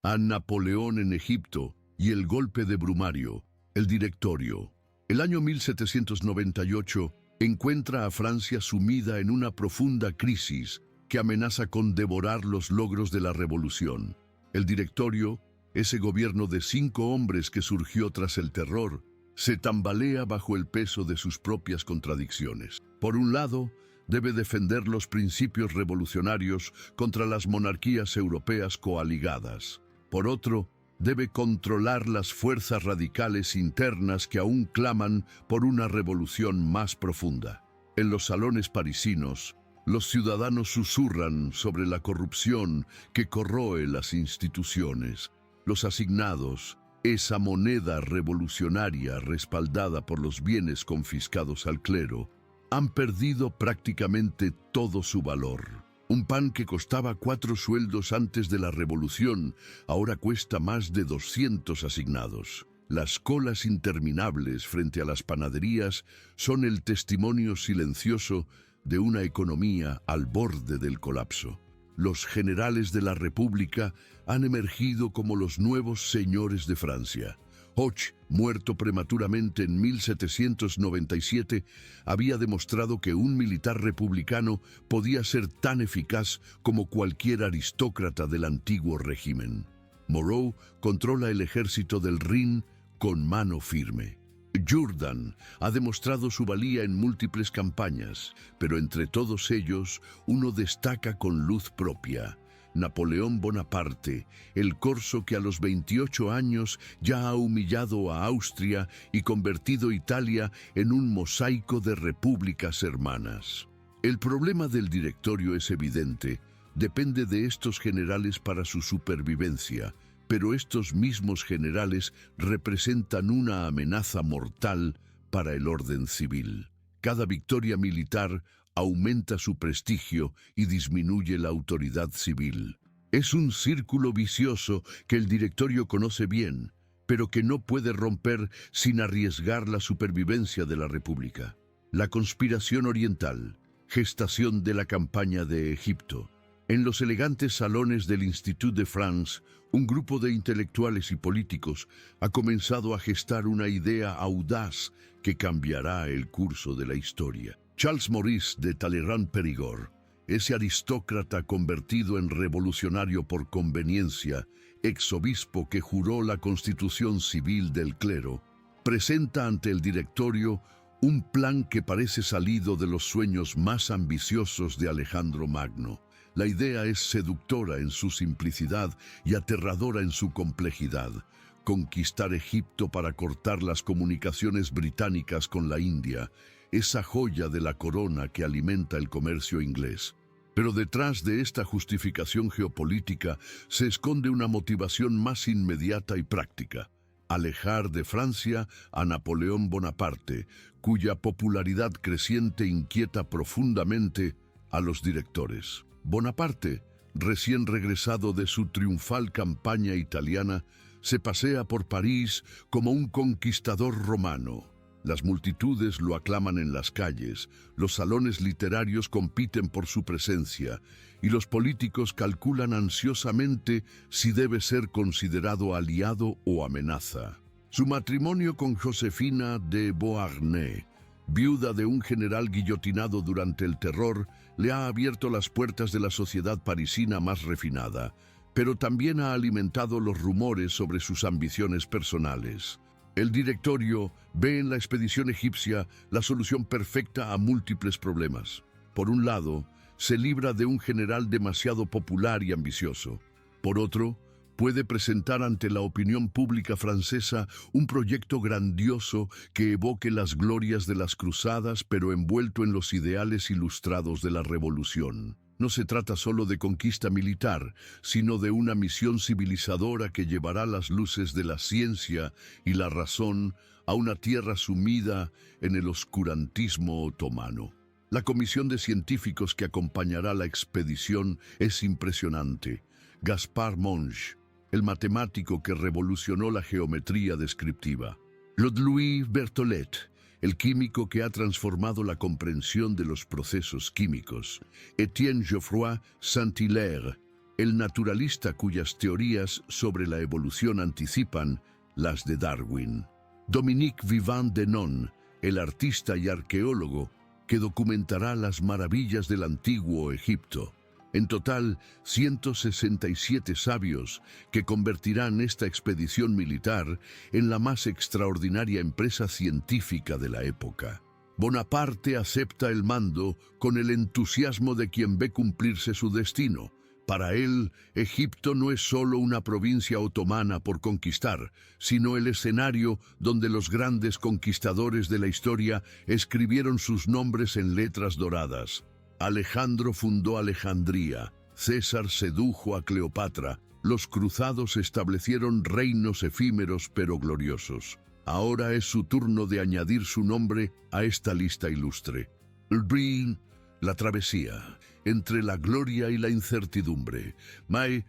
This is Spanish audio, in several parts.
a Napoleón en Egipto y el golpe de Brumario, el Directorio. El año 1798 encuentra a Francia sumida en una profunda crisis que amenaza con devorar los logros de la revolución. El Directorio, ese gobierno de 5 hombres que surgió tras el terror, se tambalea bajo el peso de sus propias contradicciones. Por un lado, debe defender los principios revolucionarios contra las monarquías europeas coaligadas. Por otro, debe controlar las fuerzas radicales internas que aún claman por una revolución más profunda. En los salones parisinos, los ciudadanos susurran sobre la corrupción que corroe las instituciones. Los asignados, esa moneda revolucionaria respaldada por los bienes confiscados al clero, han perdido prácticamente todo su valor. Un pan que costaba 4 sueldos antes de la revolución, ahora cuesta más de 200 asignados. Las colas interminables frente a las panaderías son el testimonio silencioso de una economía al borde del colapso. Los generales de la República han emergido como los nuevos señores de Francia. Hoche, muerto prematuramente en 1797, había demostrado que un militar republicano podía ser tan eficaz como cualquier aristócrata del antiguo régimen. Moreau controla el ejército del Rin con mano firme. Jourdan ha demostrado su valía en múltiples campañas, pero entre todos ellos uno destaca con luz propia: Napoleón Bonaparte, el corso que a los 28 años ya ha humillado a Austria y convertido Italia en un mosaico de repúblicas hermanas. El problema del Directorio es evidente, depende de estos generales para su supervivencia, pero estos mismos generales representan una amenaza mortal para el orden civil. Cada victoria militar aumenta su prestigio y disminuye la autoridad civil. Es un círculo vicioso que el Directorio conoce bien, pero que no puede romper sin arriesgar la supervivencia de la República. La conspiración oriental, gestación de la campaña de Egipto. En los elegantes salones del Institut de France, un grupo de intelectuales y políticos ha comenzado a gestar una idea audaz que cambiará el curso de la historia. Charles Maurice de Talleyrand-Périgord, ese aristócrata convertido en revolucionario por conveniencia, exobispo que juró la constitución civil del clero, presenta ante el Directorio un plan que parece salido de los sueños más ambiciosos de Alejandro Magno. La idea es seductora en su simplicidad y aterradora en su complejidad: conquistar Egipto para cortar las comunicaciones británicas con la India, esa joya de la corona que alimenta el comercio inglés. Pero detrás de esta justificación geopolítica se esconde una motivación más inmediata y práctica: alejar de Francia a Napoleón Bonaparte, cuya popularidad creciente inquieta profundamente a los directores. Bonaparte, recién regresado de su triunfal campaña italiana, se pasea por París como un conquistador romano. Las multitudes lo aclaman en las calles, los salones literarios compiten por su presencia y los políticos calculan ansiosamente si debe ser considerado aliado o amenaza. Su matrimonio con Josefina de Beauharnais, viuda de un general guillotinado durante el terror, le ha abierto las puertas de la sociedad parisina más refinada, pero también ha alimentado los rumores sobre sus ambiciones personales. El Directorio ve en la expedición egipcia la solución perfecta a múltiples problemas. Por un lado, se libra de un general demasiado popular y ambicioso. Por otro, puede presentar ante la opinión pública francesa un proyecto grandioso que evoque las glorias de las cruzadas, pero envuelto en los ideales ilustrados de la revolución. No se trata solo de conquista militar, sino de una misión civilizadora que llevará las luces de la ciencia y la razón a una tierra sumida en el oscurantismo otomano. La comisión de científicos que acompañará la expedición es impresionante. Gaspard Monge, el matemático que revolucionó la geometría descriptiva. Claude-Louis Berthollet, el químico que ha transformado la comprensión de los procesos químicos. Étienne Geoffroy Saint-Hilaire, el naturalista cuyas teorías sobre la evolución anticipan las de Darwin. Dominique Vivant-Denon, el artista y arqueólogo que documentará las maravillas del antiguo Egipto. En total, 167 sabios que convertirán esta expedición militar en la más extraordinaria empresa científica de la época. Bonaparte acepta el mando con el entusiasmo de quien ve cumplirse su destino. Para él, Egipto no es solo una provincia otomana por conquistar, sino el escenario donde los grandes conquistadores de la historia escribieron sus nombres en letras doradas. Alejandro fundó Alejandría, César sedujo a Cleopatra, los cruzados establecieron reinos efímeros pero gloriosos. Ahora es su turno de añadir su nombre a esta lista ilustre. El Rin, la travesía, entre la gloria y la incertidumbre.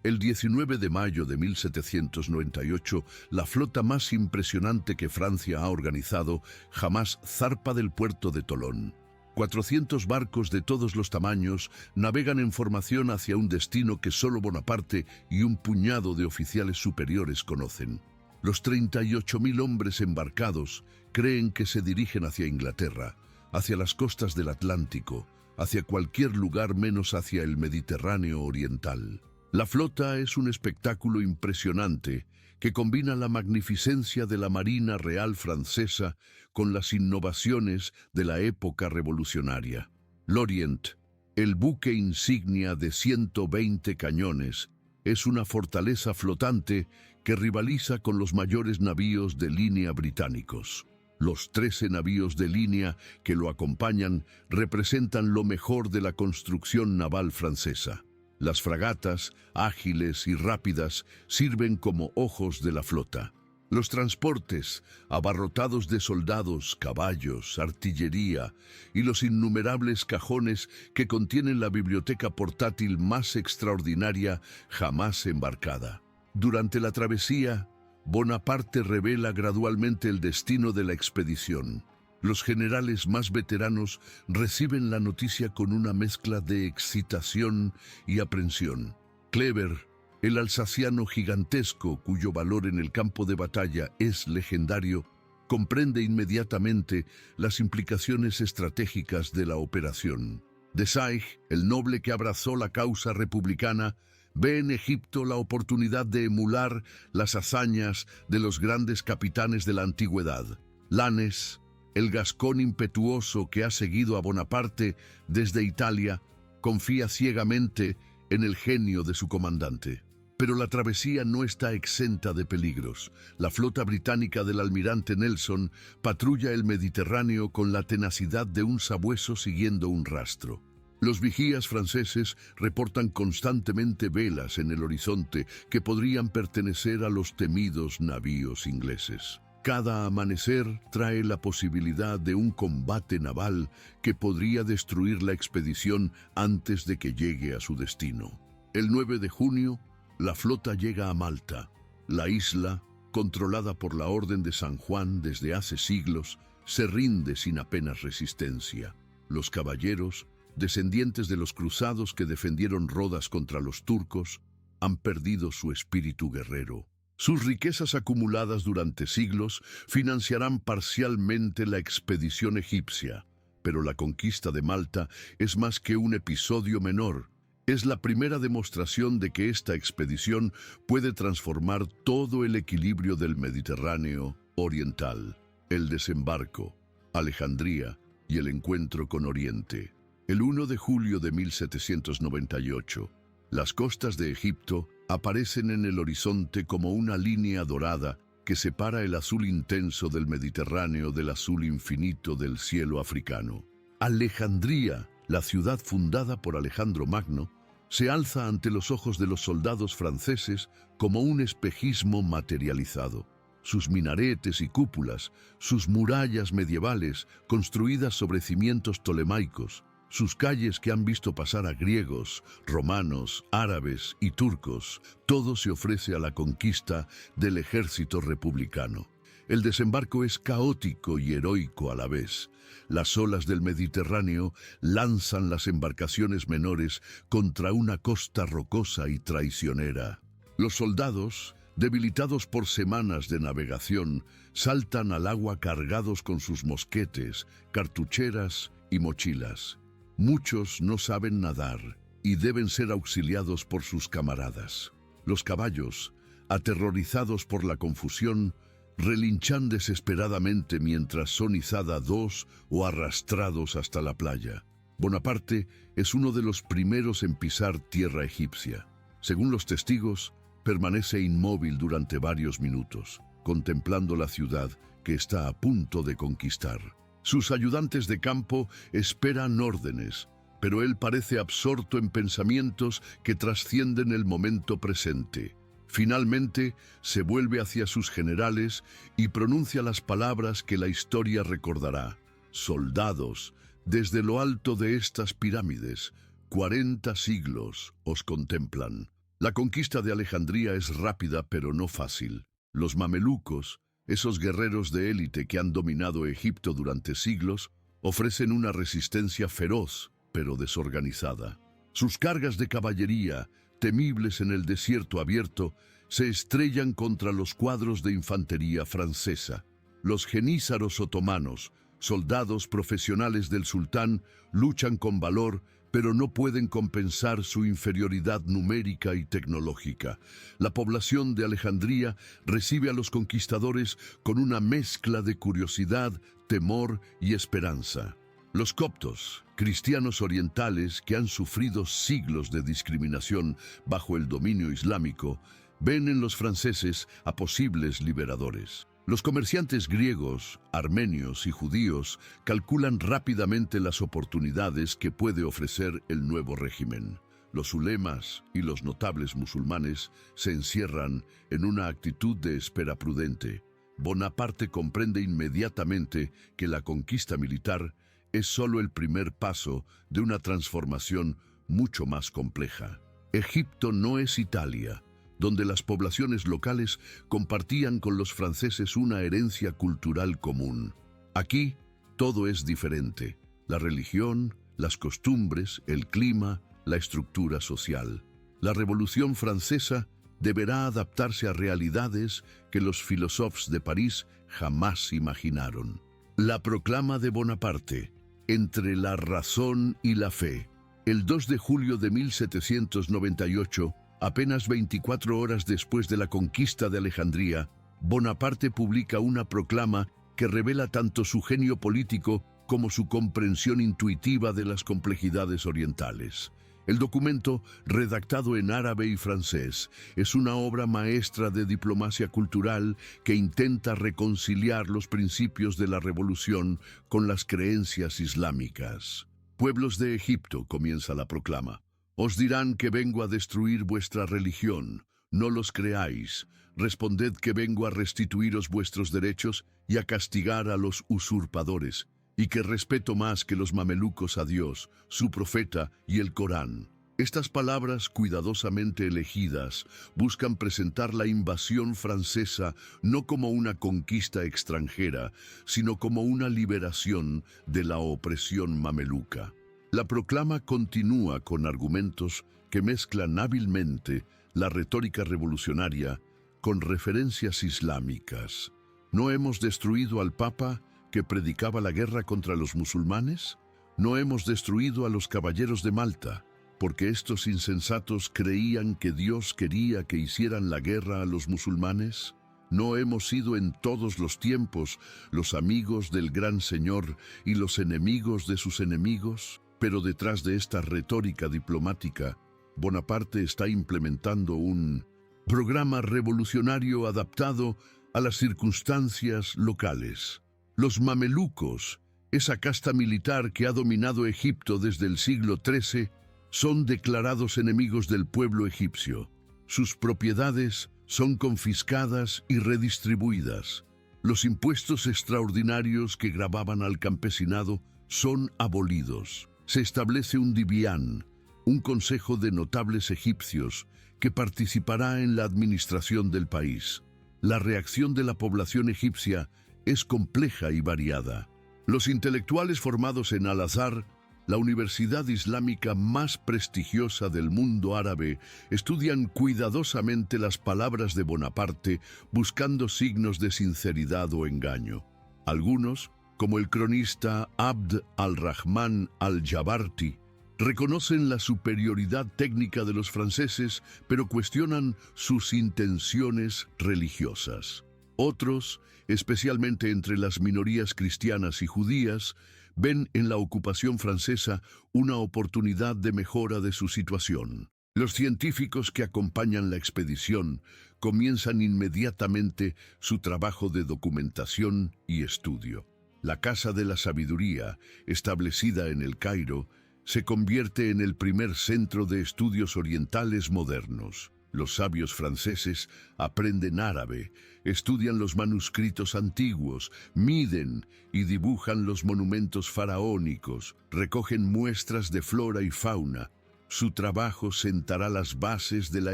El 19 de mayo de 1798, la flota más impresionante que Francia ha organizado jamás zarpa del puerto de Tolón. 400 barcos de todos los tamaños navegan en formación hacia un destino que solo Bonaparte y un puñado de oficiales superiores conocen. Los 38.000 hombres embarcados creen que se dirigen hacia Inglaterra, hacia las costas del Atlántico, hacia cualquier lugar menos hacia el Mediterráneo oriental. La flota es un espectáculo impresionante que combina la magnificencia de la Marina Real francesa con las innovaciones de la época revolucionaria. L'Orient, el buque insignia de 120 cañones, es una fortaleza flotante que rivaliza con los mayores navíos de línea británicos. Los 13 navíos de línea que lo acompañan representan lo mejor de la construcción naval francesa. Las fragatas, ágiles y rápidas, sirven como ojos de la flota. Los transportes, abarrotados de soldados, caballos, artillería y los innumerables cajones que contienen la biblioteca portátil más extraordinaria jamás embarcada. Durante la travesía, Bonaparte revela gradualmente el destino de la expedición. Los generales más veteranos reciben la noticia con una mezcla de excitación y aprensión. Kleber, el alsaciano gigantesco cuyo valor en el campo de batalla es legendario, comprende inmediatamente las implicaciones estratégicas de la operación. Desailly, el noble que abrazó la causa republicana, ve en Egipto la oportunidad de emular las hazañas de los grandes capitanes de la antigüedad. Lannes, el gascón impetuoso que ha seguido a Bonaparte desde Italia, confía ciegamente en el genio de su comandante. Pero la travesía no está exenta de peligros. La flota británica del almirante Nelson patrulla el Mediterráneo con la tenacidad de un sabueso siguiendo un rastro. Los vigías franceses reportan constantemente velas en el horizonte que podrían pertenecer a los temidos navíos ingleses. Cada amanecer trae la posibilidad de un combate naval que podría destruir la expedición antes de que llegue a su destino. El 9 de junio, la flota llega a Malta. La isla, controlada por la Orden de San Juan desde hace siglos, se rinde sin apenas resistencia. Los caballeros, descendientes de los cruzados que defendieron Rodas contra los turcos, han perdido su espíritu guerrero. Sus riquezas acumuladas durante siglos financiarán parcialmente la expedición egipcia, pero la conquista de Malta es más que un episodio menor. Es la primera demostración de que esta expedición puede transformar todo el equilibrio del Mediterráneo oriental. El desembarco, Alejandría y el encuentro con Oriente. El 1 de julio de 1798, las costas de Egipto aparecen en el horizonte como una línea dorada que separa el azul intenso del Mediterráneo del azul infinito del cielo africano. Alejandría, la ciudad fundada por Alejandro Magno, se alza ante los ojos de los soldados franceses como un espejismo materializado. Sus minaretes y cúpulas, sus murallas medievales construidas sobre cimientos tolemaicos, sus calles que han visto pasar a griegos, romanos, árabes y turcos, todo se ofrece a la conquista del ejército republicano. El desembarco es caótico y heroico a la vez. Las olas del Mediterráneo lanzan las embarcaciones menores contra una costa rocosa y traicionera. Los soldados, debilitados por semanas de navegación, saltan al agua cargados con sus mosquetes, cartucheras y mochilas. Muchos no saben nadar y deben ser auxiliados por sus camaradas. Los caballos, aterrorizados por la confusión, relinchan desesperadamente mientras son izados o arrastrados hasta la playa. Bonaparte es uno de los primeros en pisar tierra egipcia. Según los testigos, permanece inmóvil durante varios minutos, contemplando la ciudad que está a punto de conquistar. Sus ayudantes de campo esperan órdenes, pero él parece absorto en pensamientos que trascienden el momento presente. Finalmente, se vuelve hacia sus generales y pronuncia las palabras que la historia recordará. Soldados, desde lo alto de estas pirámides, 40 siglos os contemplan. La conquista de Alejandría es rápida pero no fácil. Los mamelucos, esos guerreros de élite que han dominado Egipto durante siglos, ofrecen una resistencia feroz pero desorganizada. Sus cargas de caballería, temibles en el desierto abierto, se estrellan contra los cuadros de infantería francesa. Los jenízaros otomanos, soldados profesionales del sultán, luchan con valor, pero no pueden compensar su inferioridad numérica y tecnológica. La población de Alejandría recibe a los conquistadores con una mezcla de curiosidad, temor y esperanza. Los coptos, cristianos orientales que han sufrido siglos de discriminación bajo el dominio islámico, ven en los franceses a posibles liberadores. Los comerciantes griegos, armenios y judíos calculan rápidamente las oportunidades que puede ofrecer el nuevo régimen. Los ulemas y los notables musulmanes se encierran en una actitud de espera prudente. Bonaparte comprende inmediatamente que la conquista militar es solo el primer paso de una transformación mucho más compleja. Egipto no es Italia, donde las poblaciones locales compartían con los franceses una herencia cultural común. Aquí, todo es diferente: la religión, las costumbres, el clima, la estructura social. La Revolución Francesa deberá adaptarse a realidades que los filósofos de París jamás imaginaron. La proclama de Bonaparte, entre la razón y la fe. El 2 de julio de 1798, apenas 24 horas después de la conquista de Alejandría, Bonaparte publica una proclama que revela tanto su genio político como su comprensión intuitiva de las complejidades orientales. El documento, redactado en árabe y francés, es una obra maestra de diplomacia cultural que intenta reconciliar los principios de la revolución con las creencias islámicas. Pueblos de Egipto, comienza la proclama, os dirán que vengo a destruir vuestra religión. No los creáis. Responded que vengo a restituiros vuestros derechos y a castigar a los usurpadores, y que respeto más que los mamelucos a Dios, su profeta y el Corán. Estas palabras, cuidadosamente elegidas, buscan presentar la invasión francesa no como una conquista extranjera, sino como una liberación de la opresión mameluca. La proclama continúa con argumentos que mezclan hábilmente la retórica revolucionaria con referencias islámicas. ¿No hemos destruido al Papa que predicaba la guerra contra los musulmanes? ¿No hemos destruido a los caballeros de Malta, porque estos insensatos creían que Dios quería que hicieran la guerra a los musulmanes? ¿No hemos sido en todos los tiempos los amigos del gran Señor y los enemigos de sus enemigos? Pero detrás de esta retórica diplomática, Bonaparte está implementando un programa revolucionario adaptado a las circunstancias locales. Los mamelucos, esa casta militar que ha dominado Egipto desde el siglo XIII, son declarados enemigos del pueblo egipcio. Sus propiedades son confiscadas y redistribuidas. Los impuestos extraordinarios que gravaban al campesinado son abolidos. Se establece un dibián, un consejo de notables egipcios que participará en la administración del país. la reacción de la población egipcia es compleja y variada. Los intelectuales formados en Al-Azhar, la universidad islámica más prestigiosa del mundo árabe, estudian cuidadosamente las palabras de Bonaparte buscando signos de sinceridad o engaño. Algunos, como el cronista Abd al-Rahman al-Jabarti, reconocen la superioridad técnica de los franceses, pero cuestionan sus intenciones religiosas. Otros, especialmente entre las minorías cristianas y judías, ven en la ocupación francesa una oportunidad de mejora de su situación. Los científicos que acompañan la expedición comienzan inmediatamente su trabajo de documentación y estudio. La Casa de la Sabiduría, establecida en el Cairo, se convierte en el primer centro de estudios orientales modernos. Los sabios franceses aprenden árabe, estudian los manuscritos antiguos, miden y dibujan los monumentos faraónicos, recogen muestras de flora y fauna. Su trabajo sentará las bases de la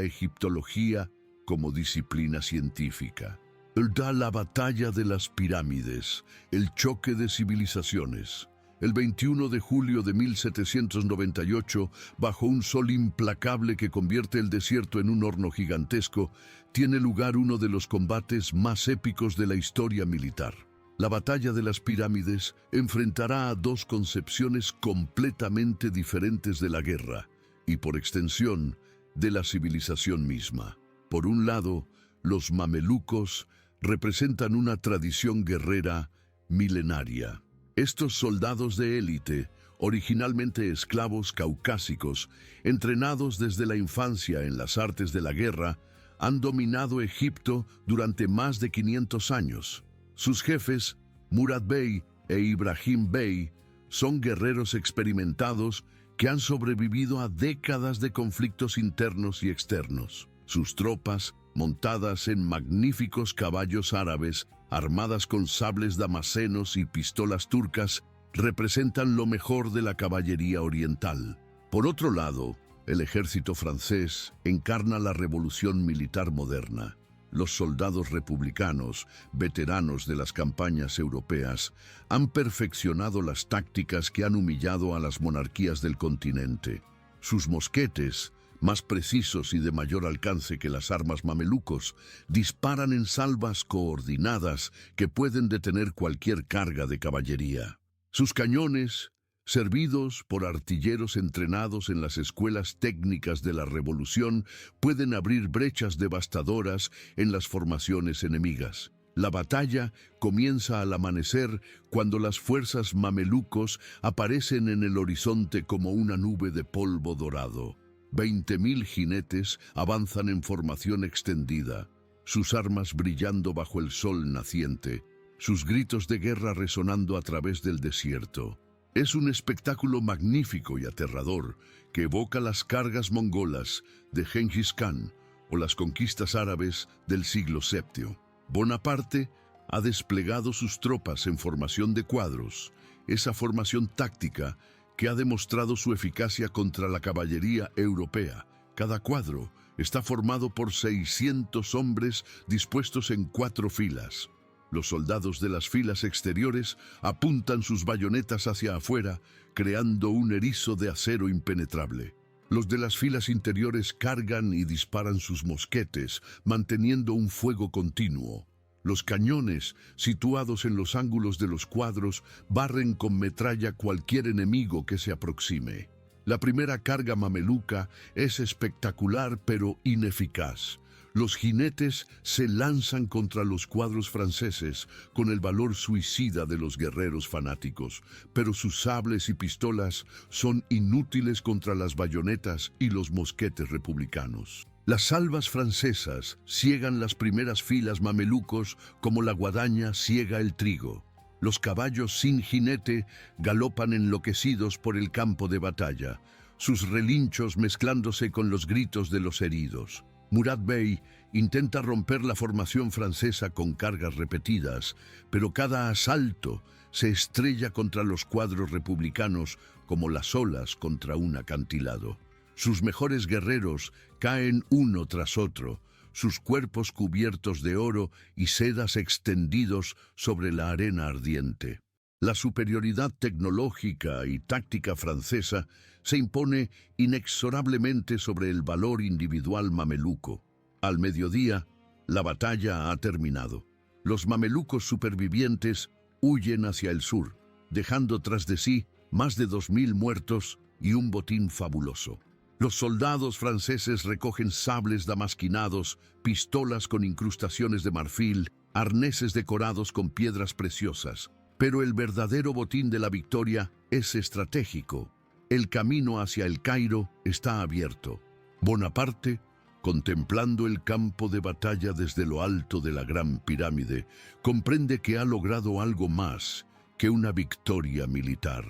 egiptología como disciplina científica. Da la batalla de las pirámides, el choque de civilizaciones. El 21 de julio de 1798, bajo un sol implacable que convierte el desierto en un horno gigantesco, tiene lugar uno de los combates más épicos de la historia militar. La batalla de las pirámides enfrentará a dos concepciones completamente diferentes de la guerra y, por extensión, de la civilización misma. Por un lado, los mamelucos representan una tradición guerrera milenaria. Estos soldados de élite, originalmente esclavos caucásicos, entrenados desde la infancia en las artes de la guerra, han dominado Egipto durante más de 500 años. Sus jefes, Murad Bey e Ibrahim Bey, son guerreros experimentados que han sobrevivido a décadas de conflictos internos y externos. Sus tropas, montadas en magníficos caballos árabes, armadas con sables damascenos y pistolas turcas, representan lo mejor de la caballería oriental. Por otro lado, el ejército francés encarna la revolución militar moderna. Los soldados republicanos, veteranos de las campañas europeas, han perfeccionado las tácticas que han humillado a las monarquías del continente. Sus mosquetes, más precisos y de mayor alcance que las armas mamelucos, disparan en salvas coordinadas que pueden detener cualquier carga de caballería. Sus cañones, servidos por artilleros entrenados en las escuelas técnicas de la Revolución, pueden abrir brechas devastadoras en las formaciones enemigas. La batalla comienza al amanecer cuando las fuerzas mamelucos aparecen en el horizonte como una nube de polvo dorado. 20.000 jinetes avanzan en formación extendida, sus armas brillando bajo el sol naciente, sus gritos de guerra resonando a través del desierto. Es un espectáculo magnífico y aterrador que evoca las cargas mongolas de Gengis Khan o las conquistas árabes del siglo VII. Bonaparte ha desplegado sus tropas en formación de cuadros, esa formación táctica que ha demostrado su eficacia contra la caballería europea. Cada cuadro está formado por 600 hombres dispuestos en 4 filas. Los soldados de las filas exteriores apuntan sus bayonetas hacia afuera, creando un erizo de acero impenetrable. Los de las filas interiores cargan y disparan sus mosquetes, manteniendo un fuego continuo. Los cañones, situados en los ángulos de los cuadros, barren con metralla cualquier enemigo que se aproxime. La primera carga mameluca es espectacular pero ineficaz. Los jinetes se lanzan contra los cuadros franceses con el valor suicida de los guerreros fanáticos, pero sus sables y pistolas son inútiles contra las bayonetas y los mosquetes republicanos. Las salvas francesas ciegan las primeras filas mamelucos como la guadaña ciega el trigo. Los caballos sin jinete galopan enloquecidos por el campo de batalla, sus relinchos mezclándose con los gritos de los heridos. Murad Bey intenta romper la formación francesa con cargas repetidas, pero cada asalto se estrella contra los cuadros republicanos como las olas contra un acantilado. Sus mejores guerreros caen uno tras otro, sus cuerpos cubiertos de oro y sedas extendidos sobre la arena ardiente. La superioridad tecnológica y táctica francesa se impone inexorablemente sobre el valor individual mameluco. Al mediodía, la batalla ha terminado. Los mamelucos supervivientes huyen hacia el sur, dejando tras de sí más de 2000 muertos y un botín fabuloso. Los soldados franceses recogen sables damasquinados, pistolas con incrustaciones de marfil, arneses decorados con piedras preciosas. Pero el verdadero botín de la victoria es estratégico. El camino hacia el Cairo está abierto. Bonaparte, contemplando el campo de batalla desde lo alto de la Gran Pirámide, comprende que ha logrado algo más que una victoria militar.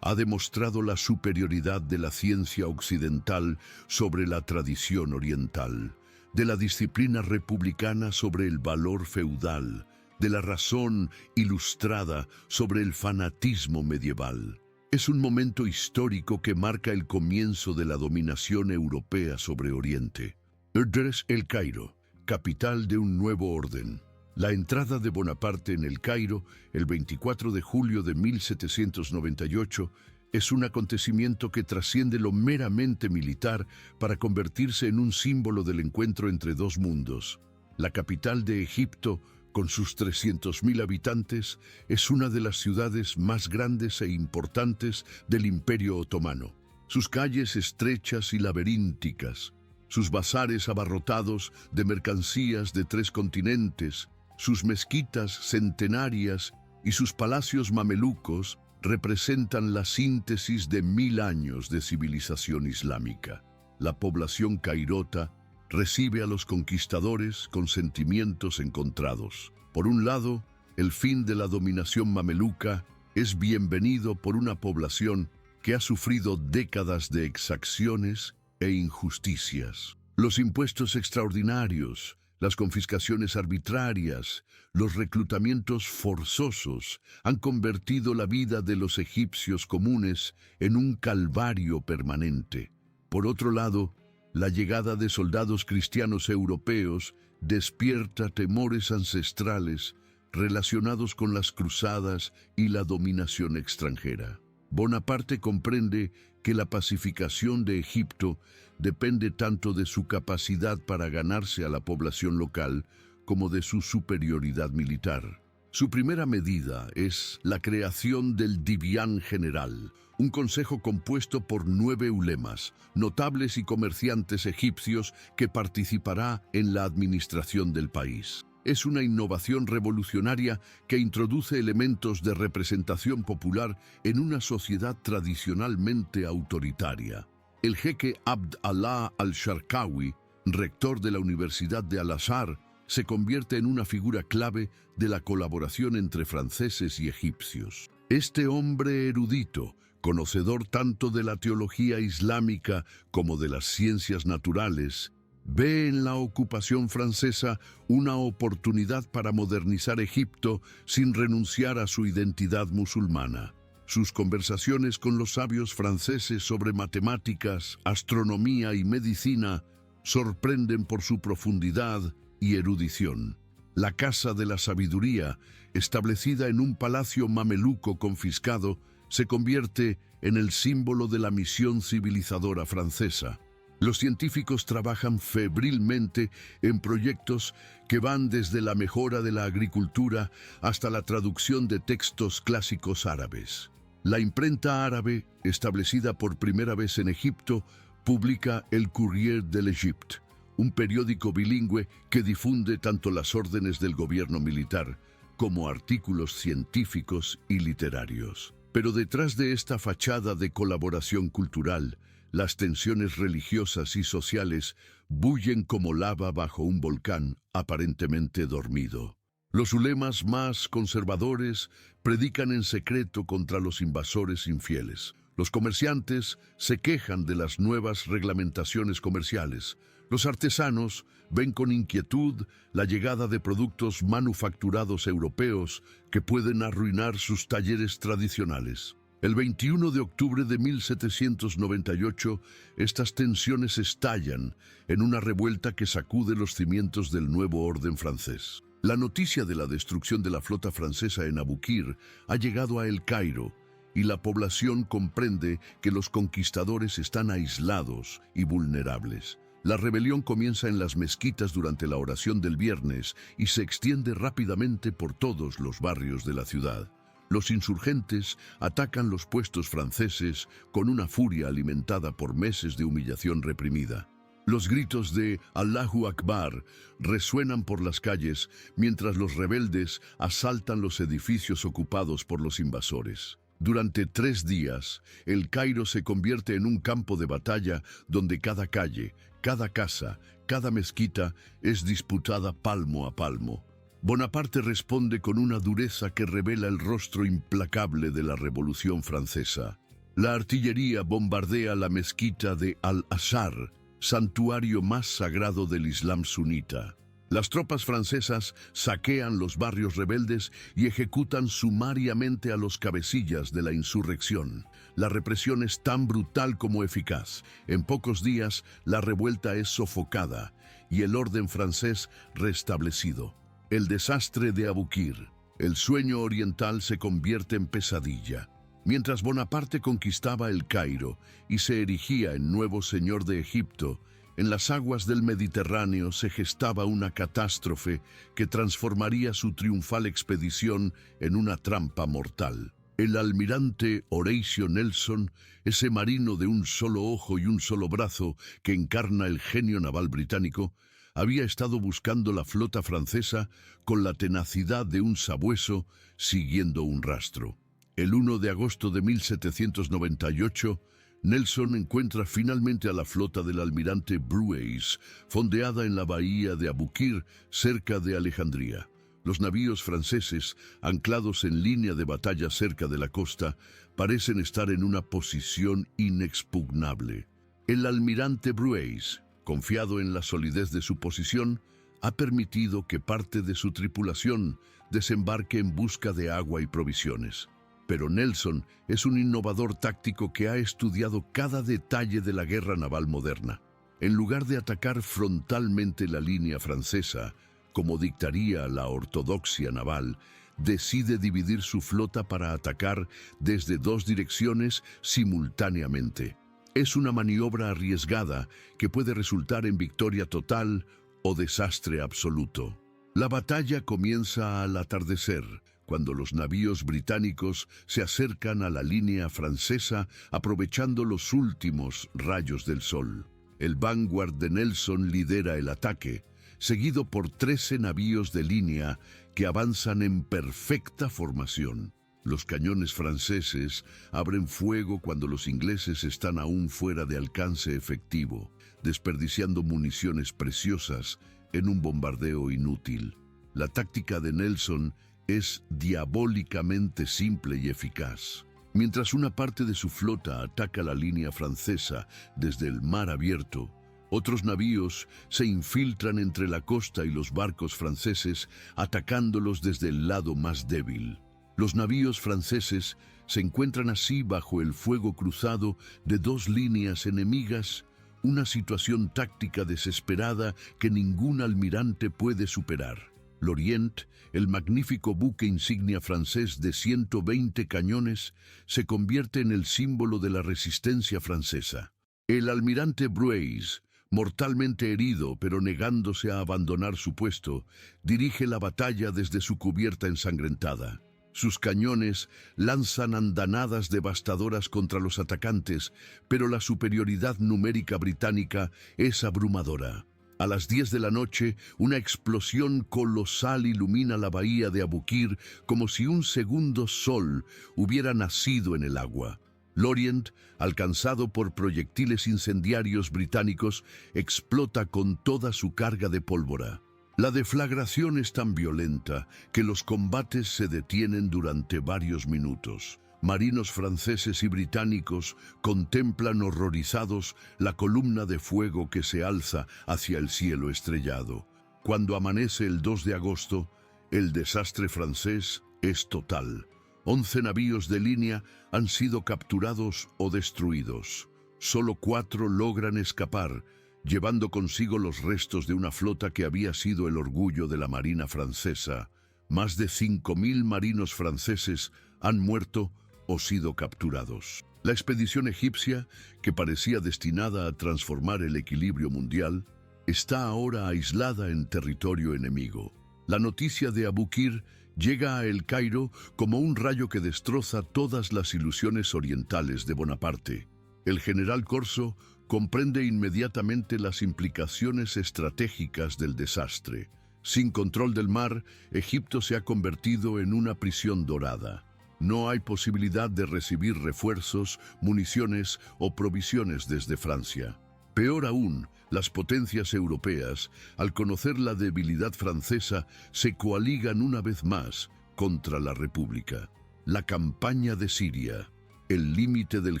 Ha demostrado la superioridad de la ciencia occidental sobre la tradición oriental, de la disciplina republicana sobre el valor feudal, de la razón ilustrada sobre el fanatismo medieval. Es un momento histórico que marca el comienzo de la dominación europea sobre Oriente. El Cairo, capital de un nuevo orden. La entrada de Bonaparte en el Cairo, el 24 de julio de 1798, es un acontecimiento que trasciende lo meramente militar para convertirse en un símbolo del encuentro entre dos mundos. La capital de Egipto, con sus 300.000 habitantes, es una de las ciudades más grandes e importantes del Imperio Otomano. Sus calles estrechas y laberínticas, sus bazares abarrotados de mercancías de 3 continentes, sus mezquitas centenarias y sus palacios mamelucos representan la síntesis de 1000 años de civilización islámica. La población cairota recibe a los conquistadores con sentimientos encontrados. Por un lado, el fin de la dominación mameluca es bienvenido por una población que ha sufrido décadas de exacciones e injusticias. Los impuestos extraordinarios, las confiscaciones arbitrarias, los reclutamientos forzosos han convertido la vida de los egipcios comunes en un calvario permanente. Por otro lado, la llegada de soldados cristianos europeos despierta temores ancestrales relacionados con las cruzadas y la dominación extranjera. Bonaparte comprende que la pacificación de Egipto depende tanto de su capacidad para ganarse a la población local como de su superioridad militar. Su primera medida es la creación del Divan General, un consejo compuesto por 9 ulemas, notables y comerciantes egipcios que participará en la administración del país. Es una innovación revolucionaria que introduce elementos de representación popular en una sociedad tradicionalmente autoritaria. El jeque Abd Allah al-Sharqawi, rector de la Universidad de Al-Azhar, se convierte en una figura clave de la colaboración entre franceses y egipcios. Este hombre erudito, conocedor tanto de la teología islámica como de las ciencias naturales, ve en la ocupación francesa una oportunidad para modernizar Egipto sin renunciar a su identidad musulmana. Sus conversaciones con los sabios franceses sobre matemáticas, astronomía y medicina sorprenden por su profundidad y erudición. La Casa de la Sabiduría, establecida en un palacio mameluco confiscado, se convierte en el símbolo de la misión civilizadora francesa. Los científicos trabajan febrilmente en proyectos que van desde la mejora de la agricultura hasta la traducción de textos clásicos árabes. La imprenta árabe, establecida por primera vez en Egipto, publica el Courrier de l'Égypte, un periódico bilingüe que difunde tanto las órdenes del gobierno militar como artículos científicos y literarios. Pero detrás de esta fachada de colaboración cultural, las tensiones religiosas y sociales bullen como lava bajo un volcán aparentemente dormido. Los ulemas más conservadores predican en secreto contra los invasores infieles. Los comerciantes se quejan de las nuevas reglamentaciones comerciales. Los artesanos ven con inquietud la llegada de productos manufacturados europeos que pueden arruinar sus talleres tradicionales. El 21 de octubre de 1798, estas tensiones estallan en una revuelta que sacude los cimientos del nuevo orden francés. La noticia de la destrucción de la flota francesa en Abukir ha llegado a El Cairo, y la población comprende que los conquistadores están aislados y vulnerables. La rebelión comienza en las mezquitas durante la oración del viernes y se extiende rápidamente por todos los barrios de la ciudad. Los insurgentes atacan los puestos franceses con una furia alimentada por meses de humillación reprimida. Los gritos de Allahu Akbar resuenan por las calles mientras los rebeldes asaltan los edificios ocupados por los invasores. Durante 3 días, El Cairo se convierte en un campo de batalla donde cada calle, cada casa, cada mezquita es disputada palmo a palmo. Bonaparte responde con una dureza que revela el rostro implacable de la Revolución Francesa. La artillería bombardea la mezquita de Al-Azhar, santuario más sagrado del Islam sunita. Las tropas francesas saquean los barrios rebeldes y ejecutan sumariamente a los cabecillas de la insurrección. La represión es tan brutal como eficaz. En pocos días, la revuelta es sofocada y el orden francés restablecido. El desastre de Abukir. El sueño oriental se convierte en pesadilla. Mientras Bonaparte conquistaba El Cairo y se erigía en nuevo señor de Egipto, en las aguas del Mediterráneo se gestaba una catástrofe que transformaría su triunfal expedición en una trampa mortal. El almirante Horatio Nelson, ese marino de un solo ojo y un solo brazo que encarna el genio naval británico, había estado buscando la flota francesa con la tenacidad de un sabueso siguiendo un rastro. El 1 de agosto de 1798, Nelson encuentra finalmente a la flota del almirante Brueys, fondeada en la bahía de Abukir, cerca de Alejandría. Los navíos franceses, anclados en línea de batalla cerca de la costa, parecen estar en una posición inexpugnable. El almirante Brueys, confiado en la solidez de su posición, ha permitido que parte de su tripulación desembarque en busca de agua y provisiones. Pero Nelson es un innovador táctico que ha estudiado cada detalle de la guerra naval moderna. En lugar de atacar frontalmente la línea francesa, como dictaría la ortodoxia naval, decide dividir su flota para atacar desde 2 direcciones simultáneamente. Es una maniobra arriesgada que puede resultar en victoria total o desastre absoluto. La batalla comienza al atardecer, cuando los navíos británicos se acercan a la línea francesa aprovechando los últimos rayos del sol. El Vanguard de Nelson lidera el ataque, seguido por 13 navíos de línea que avanzan en perfecta formación. Los cañones franceses abren fuego cuando los ingleses están aún fuera de alcance efectivo, desperdiciando municiones preciosas en un bombardeo inútil. La táctica de Nelson es diabólicamente simple y eficaz. Mientras una parte de su flota ataca la línea francesa desde el mar abierto, otros navíos se infiltran entre la costa y los barcos franceses, atacándolos desde el lado más débil. Los navíos franceses se encuentran así bajo el fuego cruzado de 2 líneas enemigas, una situación táctica desesperada que ningún almirante puede superar. L'Orient, el magnífico buque insignia francés de 120 cañones, se convierte en el símbolo de la resistencia francesa. El almirante Brueys, mortalmente herido pero negándose a abandonar su puesto, dirige la batalla desde su cubierta ensangrentada. Sus cañones lanzan andanadas devastadoras contra los atacantes, pero la superioridad numérica británica es abrumadora. A las 10 de la noche, una explosión colosal ilumina la bahía de Abukir como si un segundo sol hubiera nacido en el agua. L'Orient, alcanzado por proyectiles incendiarios británicos, explota con toda su carga de pólvora. La deflagración es tan violenta que los combates se detienen durante varios minutos. Marinos franceses y británicos contemplan horrorizados la columna de fuego que se alza hacia el cielo estrellado. Cuando amanece el 2 de agosto, el desastre francés es total. 11 navíos de línea han sido capturados o destruidos. Solo 4 logran escapar, llevando consigo los restos de una flota que había sido el orgullo de la Marina francesa. Más de 5.000 marinos franceses han muerto o sido capturados. La expedición egipcia, que parecía destinada a transformar el equilibrio mundial, está ahora aislada en territorio enemigo. La noticia de Abu Qir llega a El Cairo como un rayo que destroza todas las ilusiones orientales de Bonaparte. El general Corso comprende inmediatamente las implicaciones estratégicas del desastre. Sin control del mar, Egipto se ha convertido en una prisión dorada. No hay posibilidad de recibir refuerzos, municiones o provisiones desde Francia. Peor aún, las potencias europeas, al conocer la debilidad francesa, se coaligan una vez más contra la República. La campaña de Siria, el límite del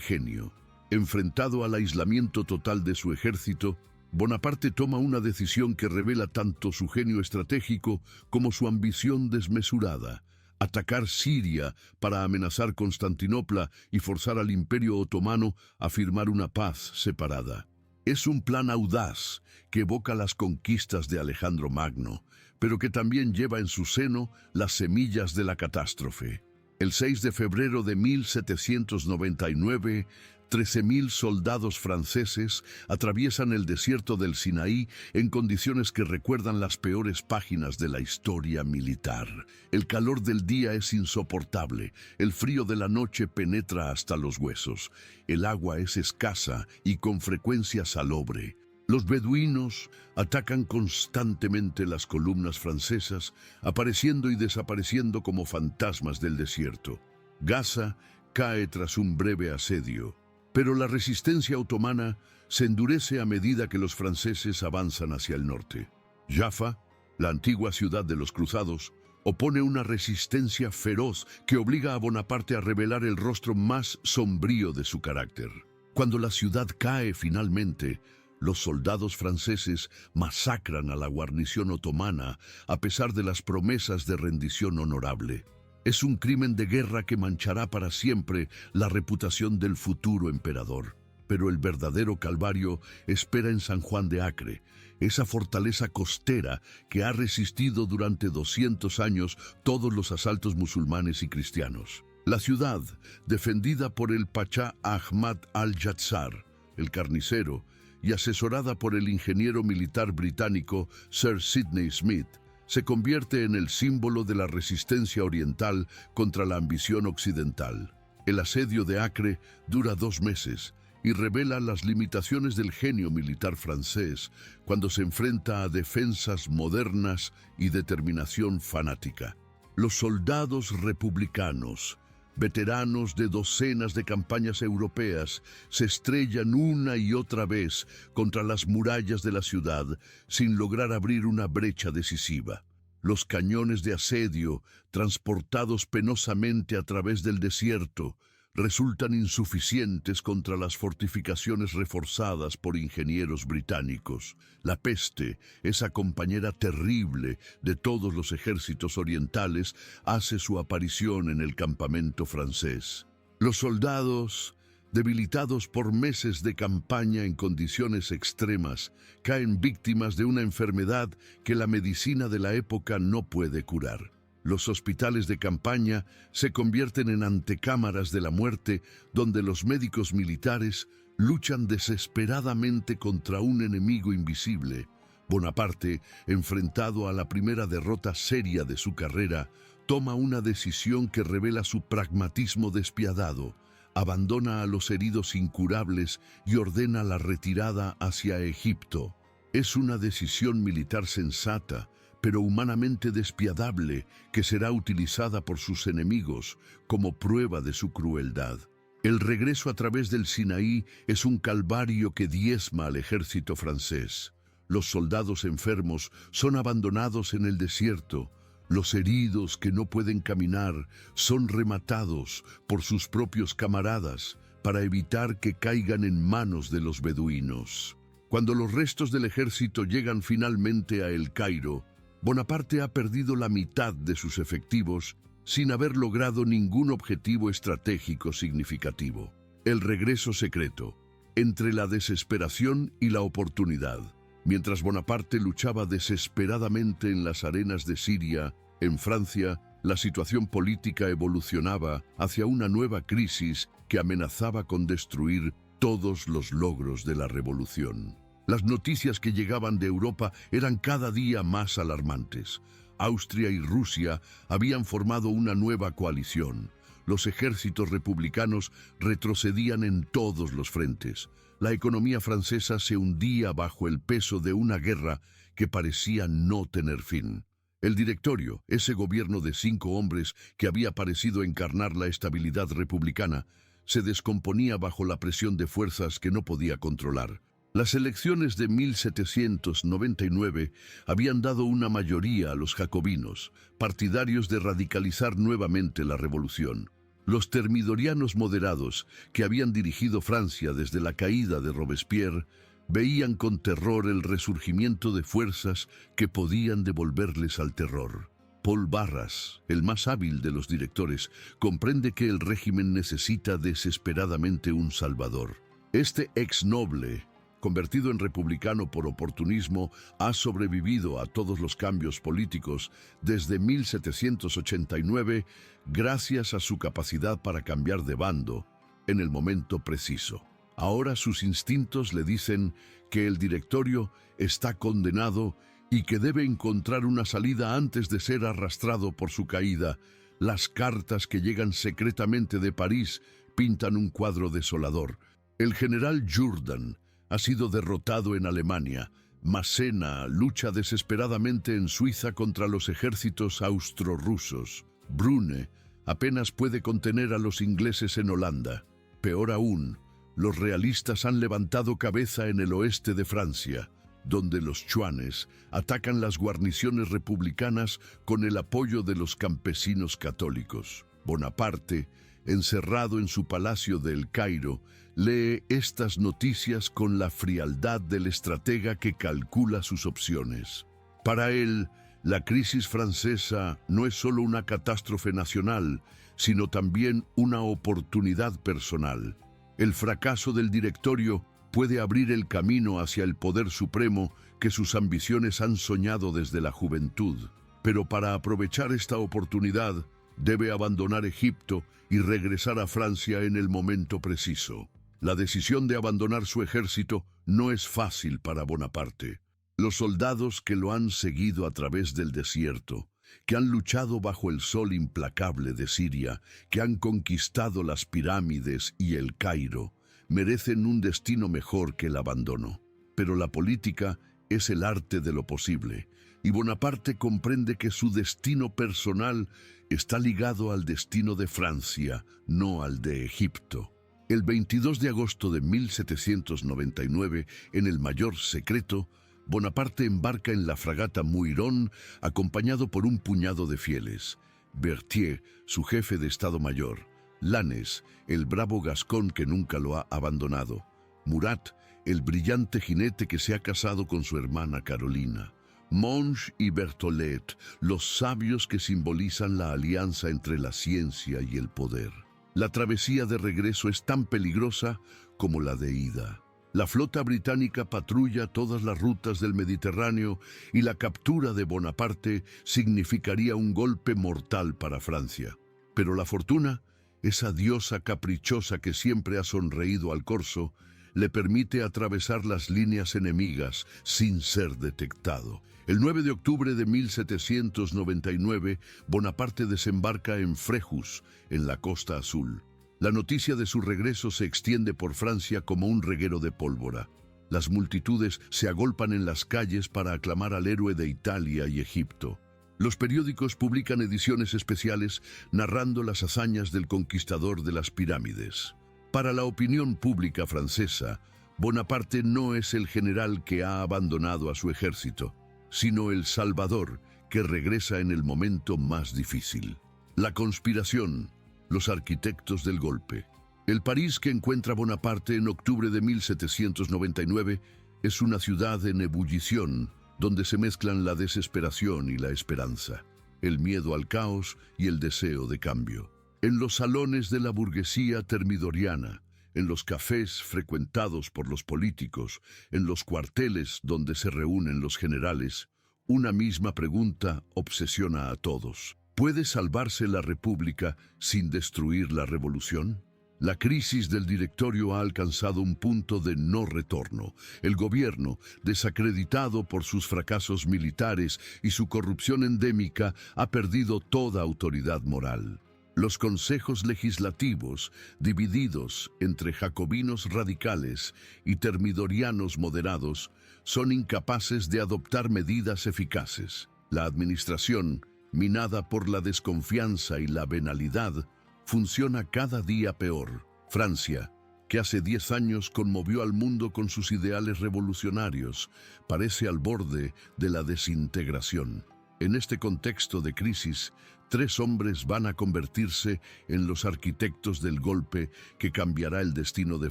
genio. Enfrentado al aislamiento total de su ejército, Bonaparte toma una decisión que revela tanto su genio estratégico como su ambición desmesurada: atacar Siria para amenazar Constantinopla y forzar al Imperio Otomano a firmar una paz separada. Es un plan audaz que evoca las conquistas de Alejandro Magno, pero que también lleva en su seno las semillas de la catástrofe. El 6 de febrero de 1799, 13.000 soldados franceses atraviesan el desierto del Sinaí en condiciones que recuerdan las peores páginas de la historia militar. El calor del día es insoportable, el frío de la noche penetra hasta los huesos, el agua es escasa y con frecuencia salobre. Los beduinos atacan constantemente las columnas francesas, apareciendo y desapareciendo como fantasmas del desierto. Gaza cae tras un breve asedio, pero la resistencia otomana se endurece a medida que los franceses avanzan hacia el norte. Jaffa, la antigua ciudad de los cruzados, opone una resistencia feroz que obliga a Bonaparte a revelar el rostro más sombrío de su carácter. Cuando la ciudad cae finalmente, los soldados franceses masacran a la guarnición otomana a pesar de las promesas de rendición honorable. Es un crimen de guerra que manchará para siempre la reputación del futuro emperador. Pero el verdadero calvario espera en San Juan de Acre, esa fortaleza costera que ha resistido durante 200 años todos los asaltos musulmanes y cristianos. La ciudad, defendida por el pachá Ahmad al-Jazzar, el carnicero, y asesorada por el ingeniero militar británico Sir Sidney Smith, se convierte en el símbolo de la resistencia oriental contra la ambición occidental. El asedio de Acre dura 2 meses y revela las limitaciones del genio militar francés cuando se enfrenta a defensas modernas y determinación fanática. Los soldados republicanos, veteranos de docenas de campañas europeas, se estrellan una y otra vez contra las murallas de la ciudad sin lograr abrir una brecha decisiva. Los cañones de asedio, transportados penosamente a través del desierto, resultan insuficientes contra las fortificaciones reforzadas por ingenieros británicos. La peste, esa compañera terrible de todos los ejércitos orientales, hace su aparición en el campamento francés. Los soldados, debilitados por meses de campaña en condiciones extremas, caen víctimas de una enfermedad que la medicina de la época no puede curar. Los hospitales de campaña se convierten en antecámaras de la muerte, donde los médicos militares luchan desesperadamente contra un enemigo invisible. Bonaparte, enfrentado a la primera derrota seria de su carrera, toma una decisión que revela su pragmatismo despiadado. Abandona a los heridos incurables y ordena la retirada hacia Egipto. Es una decisión militar sensata, pero humanamente despiadable, que será utilizada por sus enemigos como prueba de su crueldad. El regreso a través del Sinaí es un calvario que diezma al ejército francés. Los soldados enfermos son abandonados en el desierto. Los heridos que no pueden caminar son rematados por sus propios camaradas para evitar que caigan en manos de los beduinos. Cuando los restos del ejército llegan finalmente a El Cairo, Bonaparte ha perdido la mitad de sus efectivos sin haber logrado ningún objetivo estratégico significativo. El regreso secreto, entre la desesperación y la oportunidad. Mientras Bonaparte luchaba desesperadamente en las arenas de Siria, en Francia, la situación política evolucionaba hacia una nueva crisis que amenazaba con destruir todos los logros de la revolución. Las noticias que llegaban de Europa eran cada día más alarmantes. Austria y Rusia habían formado una nueva coalición. Los ejércitos republicanos retrocedían en todos los frentes. La economía francesa se hundía bajo el peso de una guerra que parecía no tener fin. El Directorio, ese gobierno de 5 hombres que había parecido encarnar la estabilidad republicana, se descomponía bajo la presión de fuerzas que no podía controlar. Las elecciones de 1799 habían dado una mayoría a los jacobinos, partidarios de radicalizar nuevamente la revolución. Los termidorianos moderados, que habían dirigido Francia desde la caída de Robespierre, veían con terror el resurgimiento de fuerzas que podían devolverles al terror. Paul Barras, el más hábil de los directores, comprende que el régimen necesita desesperadamente un salvador. Este ex noble, convertido en republicano por oportunismo, ha sobrevivido a todos los cambios políticos desde 1789 gracias a su capacidad para cambiar de bando en el momento preciso. Ahora sus instintos le dicen que el Directorio está condenado y que debe encontrar una salida antes de ser arrastrado por su caída. Las cartas que llegan secretamente de París pintan un cuadro desolador. El general Jourdan ha sido derrotado en Alemania. Massena lucha desesperadamente en Suiza contra los ejércitos austro-rusos. Brune apenas puede contener a los ingleses en Holanda. Peor aún, los realistas han levantado cabeza en el oeste de Francia, donde los chuanes atacan las guarniciones republicanas con el apoyo de los campesinos católicos. Bonaparte, encerrado en su palacio de El Cairo, lee estas noticias con la frialdad del estratega que calcula sus opciones. Para él, la crisis francesa no es solo una catástrofe nacional, sino también una oportunidad personal. El fracaso del Directorio puede abrir el camino hacia el poder supremo que sus ambiciones han soñado desde la juventud. Pero para aprovechar esta oportunidad, debe abandonar Egipto y regresar a Francia en el momento preciso. La decisión de abandonar su ejército no es fácil para Bonaparte. Los soldados que lo han seguido a través del desierto, que han luchado bajo el sol implacable de Siria, que han conquistado las pirámides y el Cairo, merecen un destino mejor que el abandono. Pero la política es el arte de lo posible, y Bonaparte comprende que su destino personal está ligado al destino de Francia, no al de Egipto. El 22 de agosto de 1799, en el mayor secreto, Bonaparte embarca en la fragata Muiron acompañado por un puñado de fieles. Berthier, su jefe de Estado Mayor. Lannes, el bravo gascón que nunca lo ha abandonado. Murat, el brillante jinete que se ha casado con su hermana Carolina. Monge y Berthollet, los sabios que simbolizan la alianza entre la ciencia y el poder. La travesía de regreso es tan peligrosa como la de ida. La flota británica patrulla todas las rutas del Mediterráneo y la captura de Bonaparte significaría un golpe mortal para Francia. Pero la fortuna, esa diosa caprichosa que siempre ha sonreído al corso, le permite atravesar las líneas enemigas sin ser detectado. El 9 de octubre de 1799, Bonaparte desembarca en Fréjus, en la Costa Azul. La noticia de su regreso se extiende por Francia como un reguero de pólvora. Las multitudes se agolpan en las calles para aclamar al héroe de Italia y Egipto. Los periódicos publican ediciones especiales narrando las hazañas del conquistador de las pirámides. Para la opinión pública francesa, Bonaparte no es el general que ha abandonado a su ejército, sino el salvador que regresa en el momento más difícil. La conspiración, los arquitectos del golpe. El París que encuentra Bonaparte en octubre de 1799 es una ciudad en ebullición, donde se mezclan la desesperación y la esperanza. el miedo al caos y el deseo de cambio. En los salones de la burguesía termidoriana, en los cafés frecuentados por los políticos, en los cuarteles donde se reúnen los generales, una misma pregunta obsesiona a todos. ¿Puede salvarse la República sin destruir la revolución? La crisis del directorio ha alcanzado un punto de no retorno. El gobierno, desacreditado por sus fracasos militares y su corrupción endémica, ha perdido toda autoridad moral. Los consejos legislativos, divididos entre jacobinos radicales y termidorianos moderados, son incapaces de adoptar medidas eficaces. La administración, minada por la desconfianza y la venalidad, funciona cada día peor. Francia, que hace 10 años conmovió al mundo con sus ideales revolucionarios, parece al borde de la desintegración. En este contexto de crisis, 3 hombres van a convertirse en los arquitectos del golpe que cambiará el destino de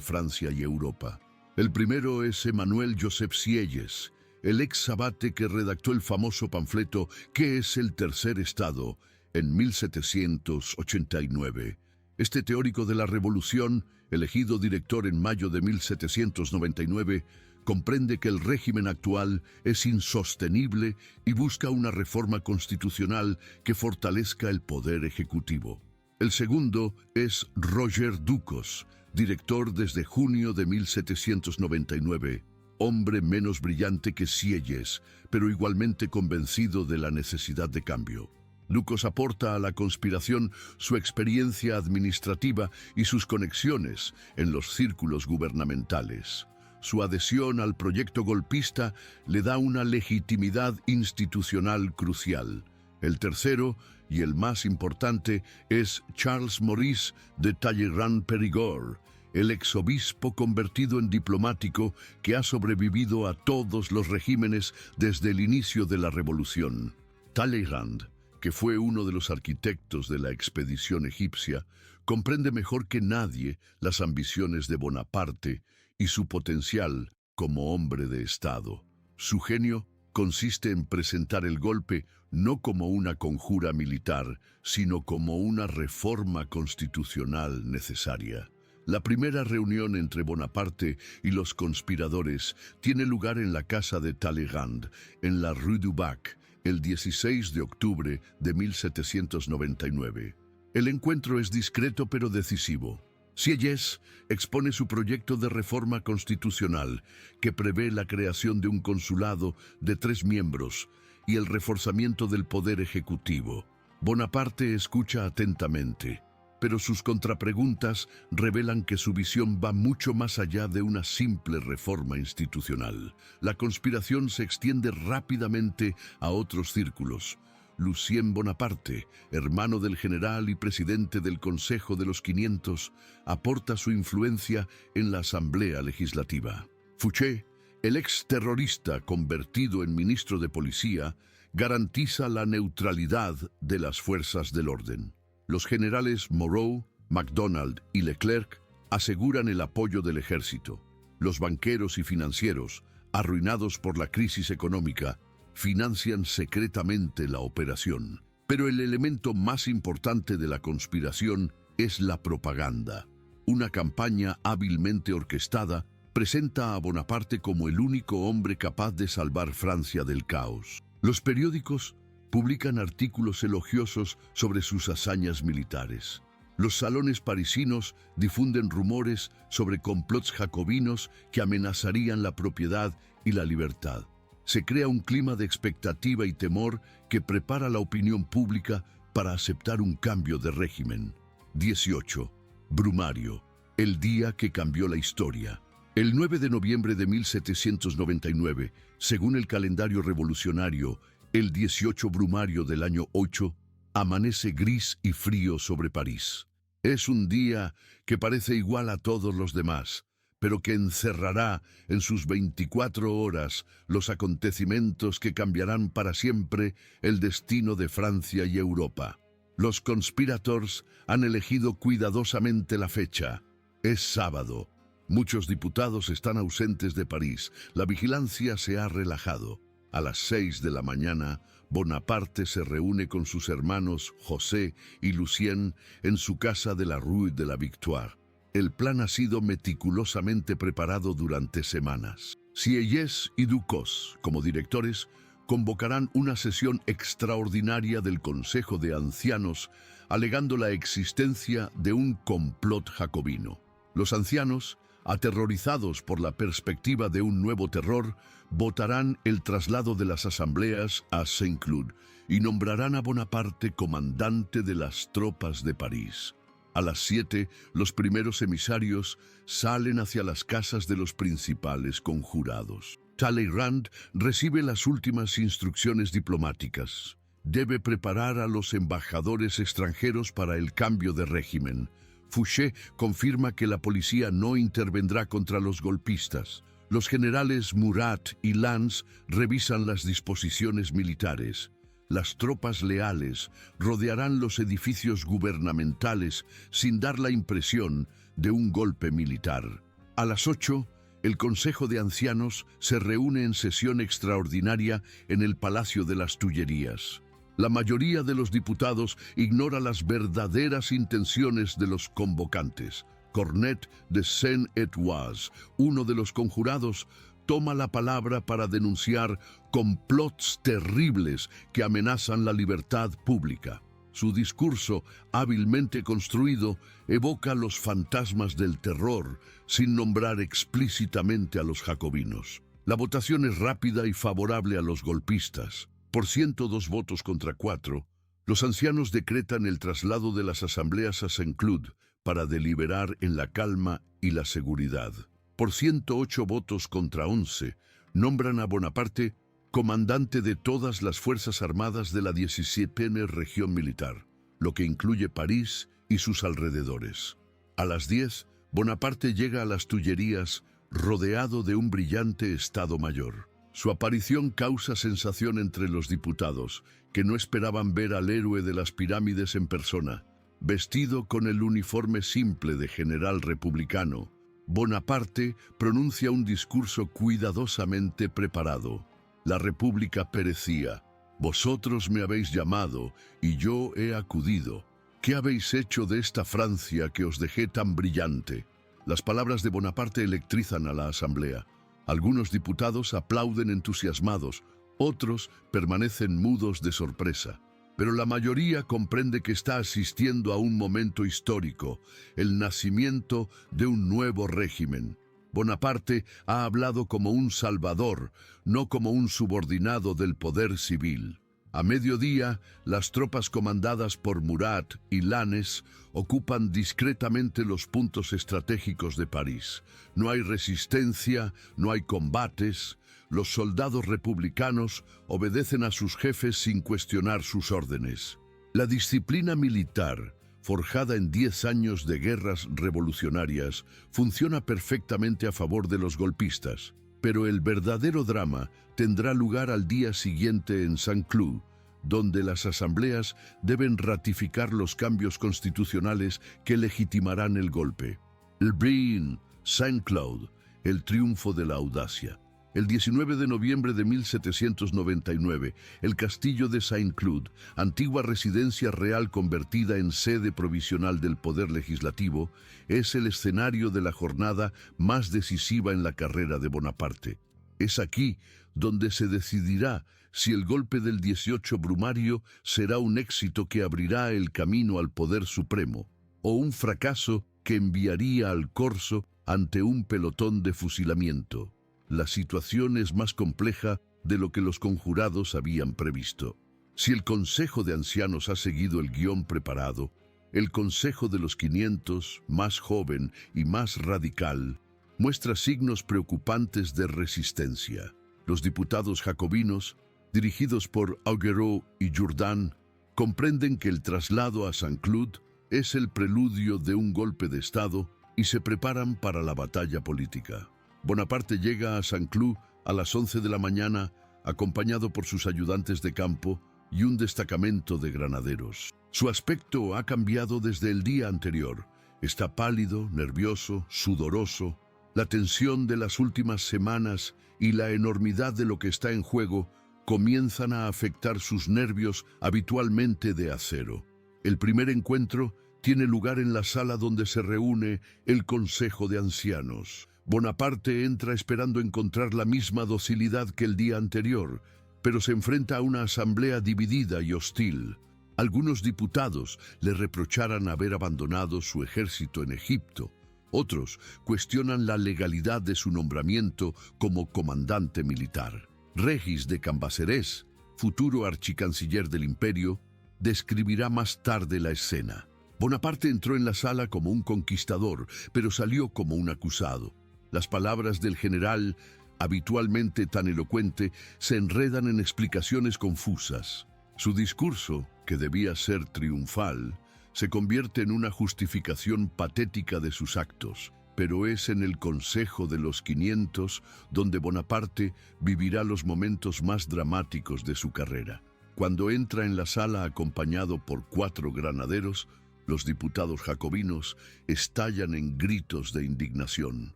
Francia y Europa. El primero es Emmanuel Joseph Sieyès, el ex sabate que redactó el famoso panfleto ¿Qué es el tercer Estado? En 1789. Este teórico de la revolución, elegido director en mayo de 1799, comprende que el régimen actual es insostenible y busca una reforma constitucional que fortalezca el poder ejecutivo. El segundo es Roger Ducos, director desde junio de 1799, hombre menos brillante que Sieyès, pero igualmente convencido de la necesidad de cambio. Ducos aporta a la conspiración su experiencia administrativa y sus conexiones en los círculos gubernamentales. Su adhesión al proyecto golpista le da una legitimidad institucional crucial. El tercero, y el más importante, es Charles Maurice de Talleyrand-Périgord, el exobispo convertido en diplomático que ha sobrevivido a todos los regímenes desde el inicio de la Revolución. Talleyrand, que fue uno de los arquitectos de la expedición egipcia, comprende mejor que nadie las ambiciones de Bonaparte y su potencial como hombre de Estado. Su genio consiste en presentar el golpe no como una conjura militar, sino como una reforma constitucional necesaria. La primera reunión entre Bonaparte y los conspiradores tiene lugar en la casa de Talleyrand, en la Rue du Bac, el 16 de octubre de 1799. El encuentro es discreto pero decisivo. Sieyès expone su proyecto de reforma constitucional que prevé la creación de un consulado de 3 miembros y el reforzamiento del poder ejecutivo. Bonaparte escucha atentamente, pero sus contrapreguntas revelan que su visión va mucho más allá de una simple reforma institucional. La conspiración se extiende rápidamente a otros círculos. Lucien Bonaparte, hermano del general y presidente del Consejo de los 500, aporta su influencia en la Asamblea Legislativa. Fouché, el ex-terrorista convertido en ministro de Policía, garantiza la neutralidad de las fuerzas del orden. Los generales Moreau, MacDonald y Leclerc aseguran el apoyo del ejército. Los banqueros y financieros, arruinados por la crisis económica, financian secretamente la operación. Pero el elemento más importante de la conspiración es la propaganda. Una campaña hábilmente orquestada presenta a Bonaparte como el único hombre capaz de salvar Francia del caos. Los periódicos publican artículos elogiosos sobre sus hazañas militares. Los salones parisinos difunden rumores sobre complots jacobinos que amenazarían la propiedad y la libertad. Se crea un clima de expectativa y temor que prepara la opinión pública para aceptar un cambio de régimen. 18. Brumario, el día que cambió la historia. El 9 de noviembre de 1799, según el calendario revolucionario, el 18 Brumario del año 8, amanece gris y frío sobre París. Es un día que parece igual a todos los demás, pero que encerrará en sus 24 horas los acontecimientos que cambiarán para siempre el destino de Francia y Europa. Los conspiradores han elegido cuidadosamente la fecha. Es sábado. Muchos diputados están ausentes de París. La vigilancia se ha relajado. A las 6 de la mañana, Bonaparte se reúne con sus hermanos José y Lucien en su casa de la Rue de la Victoire. El plan ha sido meticulosamente preparado durante semanas. Sieyès y Ducos, como directores, convocarán una sesión extraordinaria del Consejo de Ancianos, alegando la existencia de un complot jacobino. Los ancianos, aterrorizados por la perspectiva de un nuevo terror, votarán el traslado de las asambleas a Saint-Cloud y nombrarán a Bonaparte comandante de las tropas de París. A las 7, los primeros emisarios salen hacia las casas de los principales conjurados. Talleyrand recibe las últimas instrucciones diplomáticas. Debe preparar a los embajadores extranjeros para el cambio de régimen. Fouché confirma que la policía no intervendrá contra los golpistas. Los generales Murat y Lannes revisan las disposiciones militares. Las tropas leales rodearán los edificios gubernamentales sin dar la impresión de un golpe militar. A las 8, el Consejo de Ancianos se reúne en sesión extraordinaria en el Palacio de las Tullerías. La mayoría de los diputados ignora las verdaderas intenciones de los convocantes. Cornet de Saint-Étoise, uno de los conjurados, toma la palabra para denunciar complots terribles que amenazan la libertad pública. Su discurso, hábilmente construido, evoca los fantasmas del terror, sin nombrar explícitamente a los jacobinos. La votación es rápida y favorable a los golpistas. Por 102 votos contra 4, los ancianos decretan el traslado de las asambleas a Saint-Cloud para deliberar en la calma y la seguridad. Por 108 votos contra 11, nombran a Bonaparte comandante de todas las Fuerzas Armadas de la 17ª región militar, lo que incluye París y sus alrededores. A las 10, Bonaparte llega a las Tullerías rodeado de un brillante Estado Mayor. Su aparición causa sensación entre los diputados, que no esperaban ver al héroe de las pirámides en persona. Vestido con el uniforme simple de general republicano, Bonaparte pronuncia un discurso cuidadosamente preparado. La República perecía. Vosotros me habéis llamado, y yo he acudido. ¿Qué habéis hecho de esta Francia que os dejé tan brillante? Las palabras de Bonaparte electrizan a la asamblea. Algunos diputados aplauden entusiasmados, otros permanecen mudos de sorpresa. Pero la mayoría comprende que está asistiendo a un momento histórico, el nacimiento de un nuevo régimen. Bonaparte ha hablado como un salvador, no como un subordinado del poder civil. A mediodía, las tropas comandadas por Murat y Lannes ocupan discretamente los puntos estratégicos de París. No hay resistencia, no hay combates. Los soldados republicanos obedecen a sus jefes sin cuestionar sus órdenes. La disciplina militar, forjada en 10 años de guerras revolucionarias, funciona perfectamente a favor de los golpistas. Pero el verdadero drama tendrá lugar al día siguiente en Saint-Cloud, donde las asambleas deben ratificar los cambios constitucionales que legitimarán el golpe. El Brin, Saint-Cloud, el triunfo de la audacia. El 19 de noviembre de 1799, el castillo de Saint-Cloud, antigua residencia real convertida en sede provisional del poder legislativo, es el escenario de la jornada más decisiva en la carrera de Bonaparte. Es aquí donde se decidirá si el golpe del 18 Brumario será un éxito que abrirá el camino al poder supremo, o un fracaso que enviaría al corso ante un pelotón de fusilamiento. La situación es más compleja de lo que los conjurados habían previsto. Si el Consejo de Ancianos ha seguido el guión preparado, el Consejo de los 500, más joven y más radical, muestra signos preocupantes de resistencia. Los diputados jacobinos, dirigidos por Augereau y Jourdan, comprenden que el traslado a Saint-Cloud es el preludio de un golpe de Estado y se preparan para la batalla política. Bonaparte llega a Saint-Cloud a las 11 de la mañana, acompañado por sus ayudantes de campo y un destacamento de granaderos. Su aspecto ha cambiado desde el día anterior. Está pálido, nervioso, sudoroso. La tensión de las últimas semanas y la enormidad de lo que está en juego comienzan a afectar sus nervios habitualmente de acero. El primer encuentro tiene lugar en la sala donde se reúne el Consejo de Ancianos. Bonaparte entra esperando encontrar la misma docilidad que el día anterior, pero se enfrenta a una asamblea dividida y hostil. Algunos diputados le reprocharán haber abandonado su ejército en Egipto. Otros cuestionan la legalidad de su nombramiento como comandante militar. Regis de Cambaceres, futuro archicanciller del imperio, describirá más tarde la escena. Bonaparte entró en la sala como un conquistador, pero salió como un acusado. Las palabras del general, habitualmente tan elocuente, se enredan en explicaciones confusas. Su discurso, que debía ser triunfal, se convierte en una justificación patética de sus actos, pero es en el Consejo de los 500 donde Bonaparte vivirá los momentos más dramáticos de su carrera. Cuando entra en la sala acompañado por 4 granaderos, los diputados jacobinos estallan en gritos de indignación.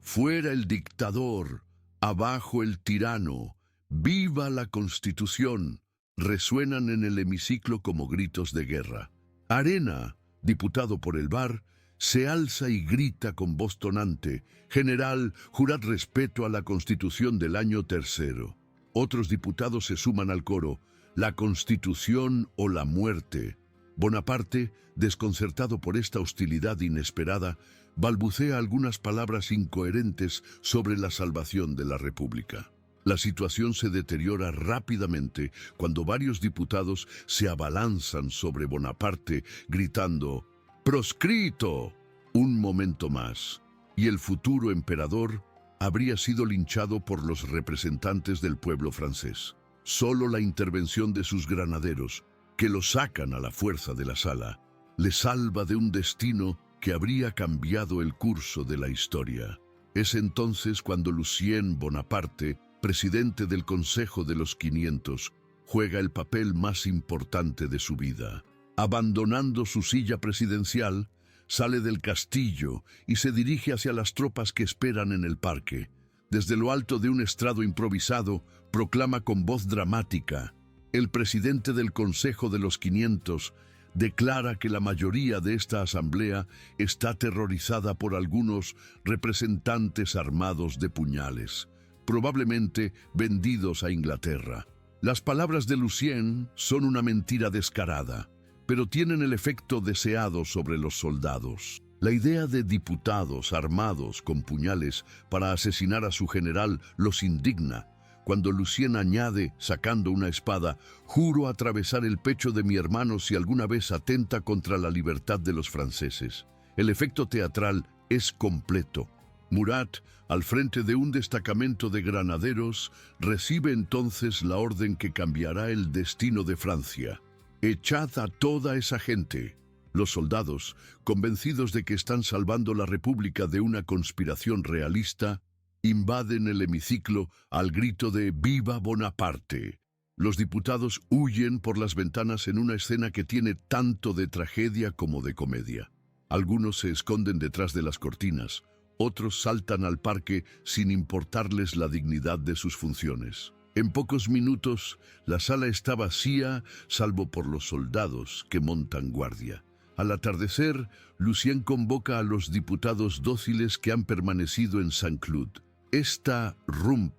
¡Fuera el dictador! ¡Abajo el tirano! ¡Viva la Constitución! Resuenan en el hemiciclo como gritos de guerra. Arena, diputado por el Var, se alza y grita con voz tonante: «General, jurad respeto a la Constitución del año 3». Otros diputados se suman al coro: «La Constitución o la muerte». Bonaparte, desconcertado por esta hostilidad inesperada, balbucea algunas palabras incoherentes sobre la salvación de la República. La situación se deteriora rápidamente cuando varios diputados se abalanzan sobre Bonaparte gritando: «¡Proscrito!». Un momento más, y el futuro emperador habría sido linchado por los representantes del pueblo francés. Solo la intervención de sus granaderos, que lo sacan a la fuerza de la sala, le salva de un destino que habría cambiado el curso de la historia. Es entonces cuando Lucien Bonaparte, presidente del Consejo de los 500, juega el papel más importante de su vida. Abandonando su silla presidencial, sale del castillo y se dirige hacia las tropas que esperan en el parque. Desde lo alto de un estrado improvisado, proclama con voz dramática: «El presidente del Consejo de los 500 declara que la mayoría de esta asamblea está aterrorizada por algunos representantes armados de puñales, probablemente vendidos a Inglaterra». Las palabras de Lucien son una mentira descarada, pero tienen el efecto deseado sobre los soldados. La idea de diputados armados con puñales para asesinar a su general los indigna. Cuando Lucien añade, sacando una espada: «Juro atravesar el pecho de mi hermano si alguna vez atenta contra la libertad de los franceses». El efecto teatral es completo. Murat, al frente de un destacamento de granaderos, recibe entonces la orden que cambiará el destino de Francia: «Echad a toda esa gente». Los soldados, convencidos de que están salvando la República de una conspiración realista, invaden el hemiciclo al grito de «¡Viva Bonaparte!». Los diputados huyen por las ventanas en una escena que tiene tanto de tragedia como de comedia. Algunos se esconden detrás de las cortinas, otros saltan al parque sin importarles la dignidad de sus funciones. En pocos minutos, la sala está vacía, salvo por los soldados que montan guardia. Al atardecer, Lucien convoca a los diputados dóciles que han permanecido en Saint-Cloud. Esta rump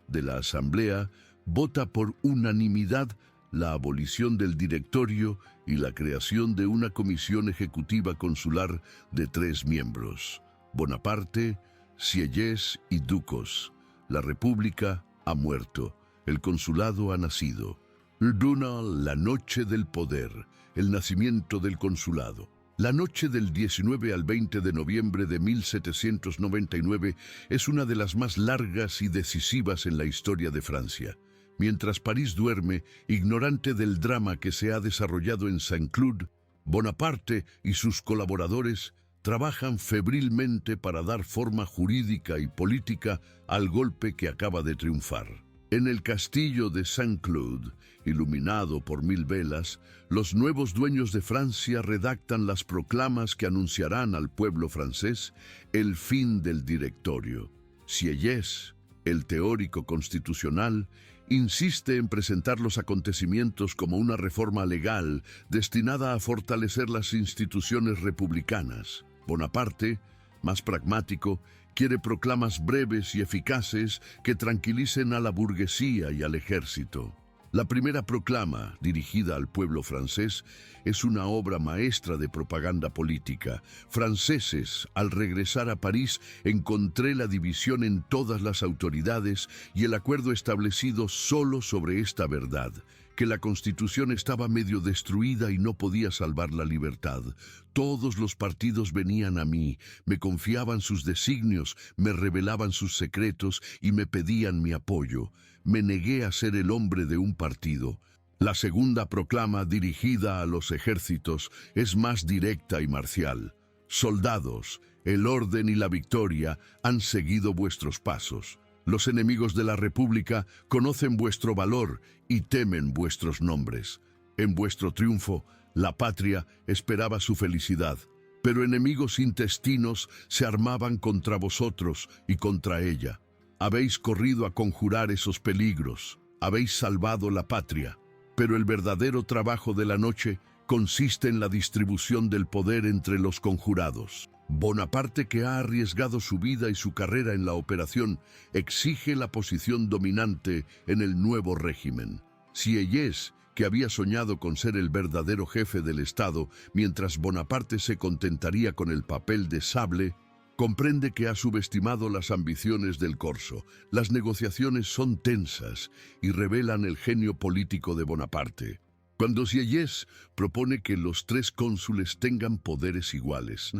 de la asamblea vota por unanimidad la abolición del directorio y la creación de una comisión ejecutiva consular de 3 miembros: Bonaparte, Sieyès y Ducos. La República ha muerto, el consulado ha nacido. Duna la noche del poder, el nacimiento del consulado. La noche del 19 al 20 de noviembre de 1799 es una de las más largas y decisivas en la historia de Francia. Mientras París duerme, ignorante del drama que se ha desarrollado en Saint-Cloud, Bonaparte y sus colaboradores trabajan febrilmente para dar forma jurídica y política al golpe que acaba de triunfar. En el castillo de Saint-Cloud, iluminado por 1000 velas, los nuevos dueños de Francia redactan las proclamas que anunciarán al pueblo francés el fin del directorio. Sieyès, el teórico constitucional, Insiste en presentar los acontecimientos como una reforma legal destinada a fortalecer las instituciones republicanas. Bonaparte, más pragmático, quiere proclamas breves y eficaces que tranquilicen a la burguesía y al ejército. La primera proclama, dirigida al pueblo francés, es una obra maestra de propaganda política. Franceses, al regresar a París, encontré la división en todas las autoridades y el acuerdo establecido solo sobre esta verdad, que la Constitución estaba medio destruida y no podía salvar la libertad. Todos los partidos venían a mí, me confiaban sus designios, me revelaban sus secretos y me pedían mi apoyo. Me negué a ser el hombre de un partido. La segunda proclama, dirigida a los ejércitos, es más directa y marcial. Soldados, el orden y la victoria han seguido vuestros pasos. Los enemigos de la República conocen vuestro valor y temen vuestros nombres. En vuestro triunfo, la patria esperaba su felicidad, pero enemigos intestinos se armaban contra vosotros y contra ella. Habéis corrido a conjurar esos peligros, habéis salvado la patria, pero el verdadero trabajo de la noche consiste en la distribución del poder entre los conjurados. Bonaparte, que ha arriesgado su vida y su carrera en la operación, exige la posición dominante en el nuevo régimen. Sieyès, que había soñado con ser el verdadero jefe del Estado, mientras Bonaparte se contentaría con el papel de sable, comprende que ha subestimado las ambiciones del Corso. Las negociaciones son tensas y revelan el genio político de Bonaparte. Cuando Sieyès propone que los 3 cónsules tengan poderes iguales,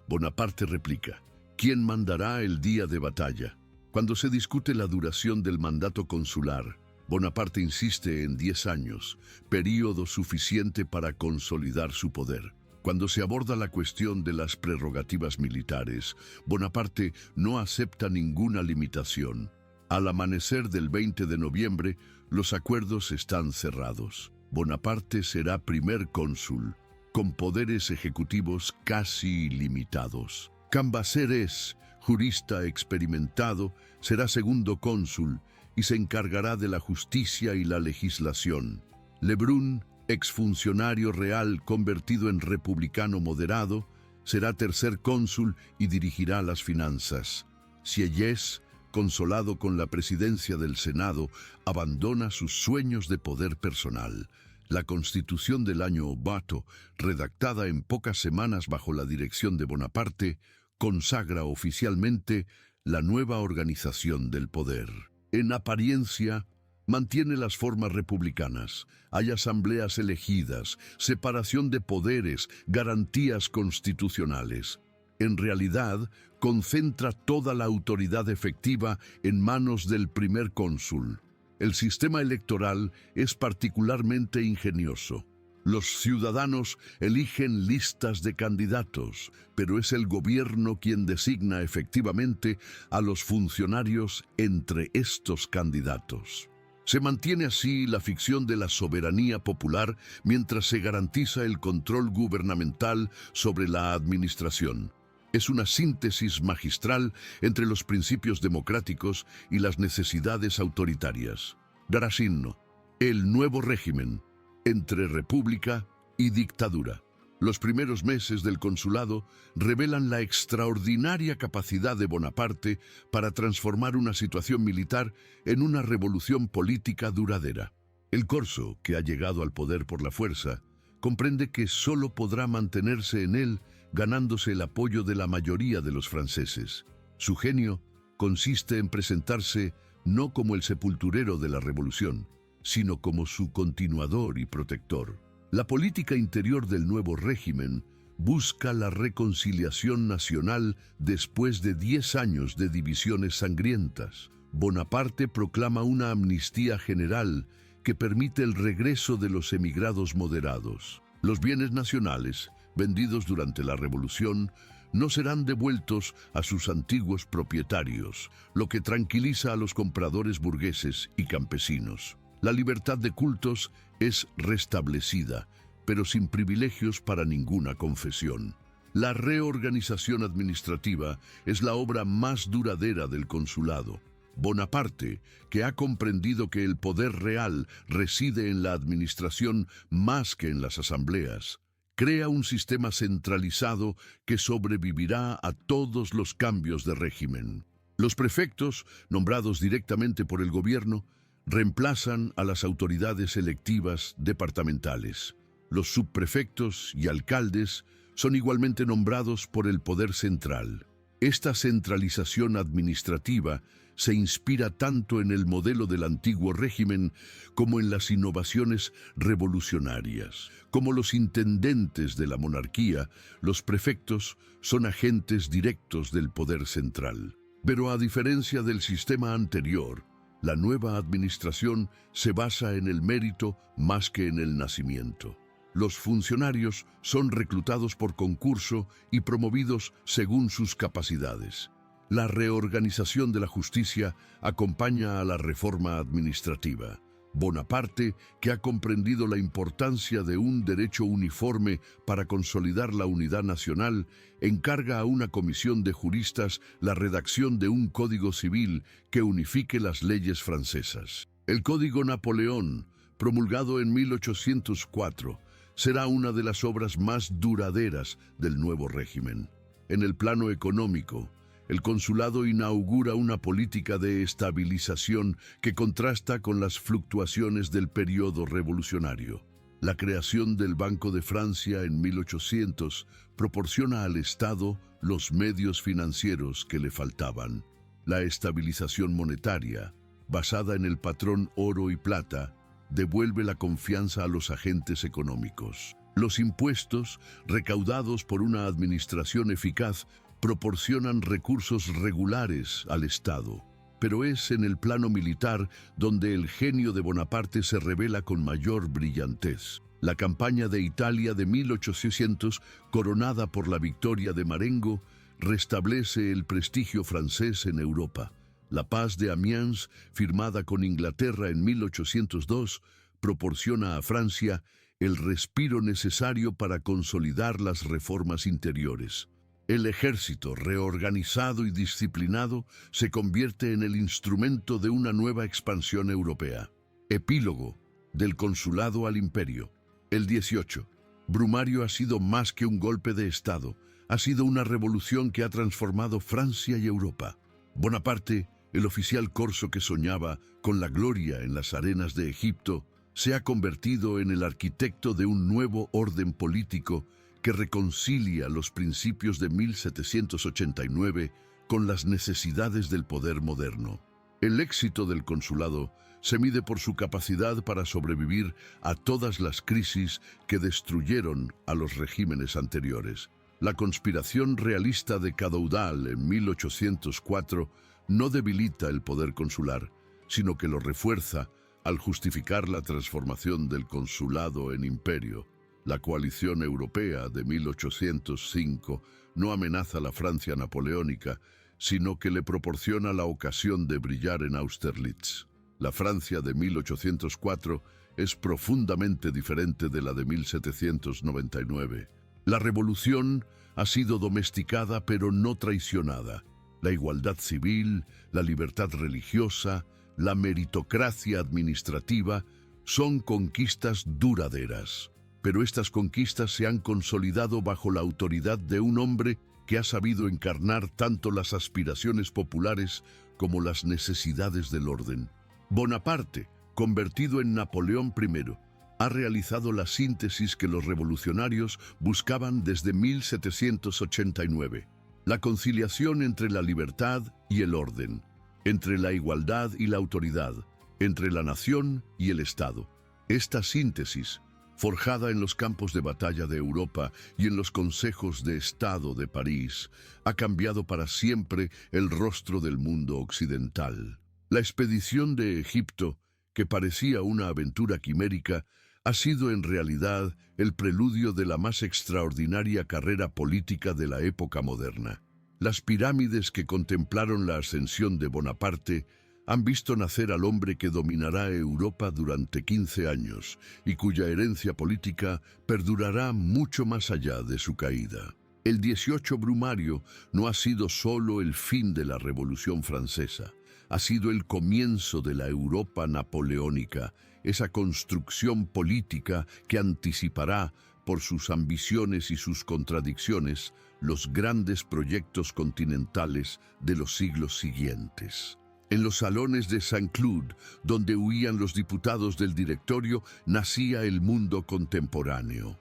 Bonaparte replica: ¿quién mandará el día de batalla? Cuando se discute la duración del mandato consular, Bonaparte insiste en 10 años, período suficiente para consolidar su poder. Cuando se aborda la cuestión de las prerrogativas militares, Bonaparte no acepta ninguna limitación. Al amanecer del 20 de noviembre, los acuerdos están cerrados. Bonaparte será primer cónsul, con poderes ejecutivos casi ilimitados. Cambaceres, jurista experimentado, será segundo cónsul y se encargará de la justicia y la legislación. Lebrun, exfuncionario real convertido en republicano moderado, será tercer cónsul y dirigirá las finanzas. Sieyès, consolado con la presidencia del Senado, abandona sus sueños de poder personal. La Constitución del año Obato, redactada en pocas semanas bajo la dirección de Bonaparte, consagra oficialmente la nueva organización del poder. En apariencia, mantiene las formas republicanas. Hay asambleas elegidas, separación de poderes, garantías constitucionales. En realidad, concentra toda la autoridad efectiva en manos del primer cónsul. El sistema electoral es particularmente ingenioso. Los ciudadanos eligen listas de candidatos, pero es el gobierno quien designa efectivamente a los funcionarios entre estos candidatos. Se mantiene así la ficción de la soberanía popular mientras se garantiza el control gubernamental sobre la administración. Es una síntesis magistral entre los principios democráticos y las necesidades autoritarias. Dará signo: el nuevo régimen entre república y dictadura. Los primeros meses del consulado revelan la extraordinaria capacidad de Bonaparte para transformar una situación militar en una revolución política duradera. El Corso, que ha llegado al poder por la fuerza, comprende que solo podrá mantenerse en él ganándose el apoyo de la mayoría de los franceses. Su genio consiste en presentarse no como el sepulturero de la revolución, sino como su continuador y protector. La política interior del nuevo régimen busca la reconciliación nacional después de 10 años de divisiones sangrientas. Bonaparte proclama una amnistía general que permite el regreso de los emigrados moderados. Los bienes nacionales, vendidos durante la Revolución, no serán devueltos a sus antiguos propietarios, lo que tranquiliza a los compradores burgueses y campesinos. La libertad de cultos es restablecida, pero sin privilegios para ninguna confesión. La reorganización administrativa es la obra más duradera del consulado. Bonaparte, que ha comprendido que el poder real reside en la administración más que en las asambleas, crea un sistema centralizado que sobrevivirá a todos los cambios de régimen. Los prefectos, nombrados directamente por el gobierno, reemplazan a las autoridades electivas departamentales. Los subprefectos y alcaldes son igualmente nombrados por el poder central. Esta centralización administrativa se inspira tanto en el modelo del antiguo régimen como en las innovaciones revolucionarias. Como los intendentes de la monarquía, los prefectos son agentes directos del poder central. Pero a diferencia del sistema anterior, la nueva administración se basa en el mérito más que en el nacimiento. Los funcionarios son reclutados por concurso y promovidos según sus capacidades. La reorganización de la justicia acompaña a la reforma administrativa. Bonaparte, que ha comprendido la importancia de un derecho uniforme para consolidar la unidad nacional, encarga a una comisión de juristas la redacción de un código civil que unifique las leyes francesas. El Código Napoleón, promulgado en 1804, será una de las obras más duraderas del nuevo régimen. En el plano económico, el consulado inaugura una política de estabilización que contrasta con las fluctuaciones del periodo revolucionario. La creación del Banco de Francia en 1800 proporciona al Estado los medios financieros que le faltaban. La estabilización monetaria, basada en el patrón oro y plata, devuelve la confianza a los agentes económicos. Los impuestos, recaudados por una administración eficaz, proporcionan recursos regulares al Estado. Pero es en el plano militar donde el genio de Bonaparte se revela con mayor brillantez. La campaña de Italia de 1800, coronada por la victoria de Marengo, restablece el prestigio francés en Europa. La paz de Amiens, firmada con Inglaterra en 1802, proporciona a Francia el respiro necesario para consolidar las reformas interiores. El ejército, reorganizado y disciplinado, se convierte en el instrumento de una nueva expansión europea. Epílogo, del consulado al imperio. El 18. Brumario ha sido más que un golpe de Estado. Ha sido una revolución que ha transformado Francia y Europa. Bonaparte, el oficial corso que soñaba con la gloria en las arenas de Egipto, se ha convertido en el arquitecto de un nuevo orden político que reconcilia los principios de 1789 con las necesidades del poder moderno. El éxito del consulado se mide por su capacidad para sobrevivir a todas las crisis que destruyeron a los regímenes anteriores. La conspiración realista de Cadoudal en 1804 no debilita el poder consular, sino que lo refuerza al justificar la transformación del consulado en imperio. La coalición europea de 1805 no amenaza la Francia napoleónica, sino que le proporciona la ocasión de brillar en Austerlitz. La Francia de 1804 es profundamente diferente de la de 1799. La revolución ha sido domesticada pero no traicionada. La igualdad civil, la libertad religiosa, la meritocracia administrativa son conquistas duraderas. Pero estas conquistas se han consolidado bajo la autoridad de un hombre que ha sabido encarnar tanto las aspiraciones populares como las necesidades del orden. Bonaparte, convertido en Napoleón I, ha realizado la síntesis que los revolucionarios buscaban desde 1789. La conciliación entre la libertad y el orden, entre la igualdad y la autoridad, entre la nación y el Estado. Esta síntesis, forjada en los campos de batalla de Europa y en los consejos de Estado de París, ha cambiado para siempre el rostro del mundo occidental. La expedición de Egipto, que parecía una aventura quimérica, ha sido en realidad el preludio de la más extraordinaria carrera política de la época moderna. Las pirámides que contemplaron la ascensión de Bonaparte han visto nacer al hombre que dominará Europa durante 15 años y cuya herencia política perdurará mucho más allá de su caída. El 18 Brumario no ha sido solo el fin de la Revolución Francesa, ha sido el comienzo de la Europa napoleónica, esa construcción política que anticipará, por sus ambiciones y sus contradicciones, los grandes proyectos continentales de los siglos siguientes. En los salones de Saint-Cloud, donde huían los diputados del directorio, nacía el mundo contemporáneo.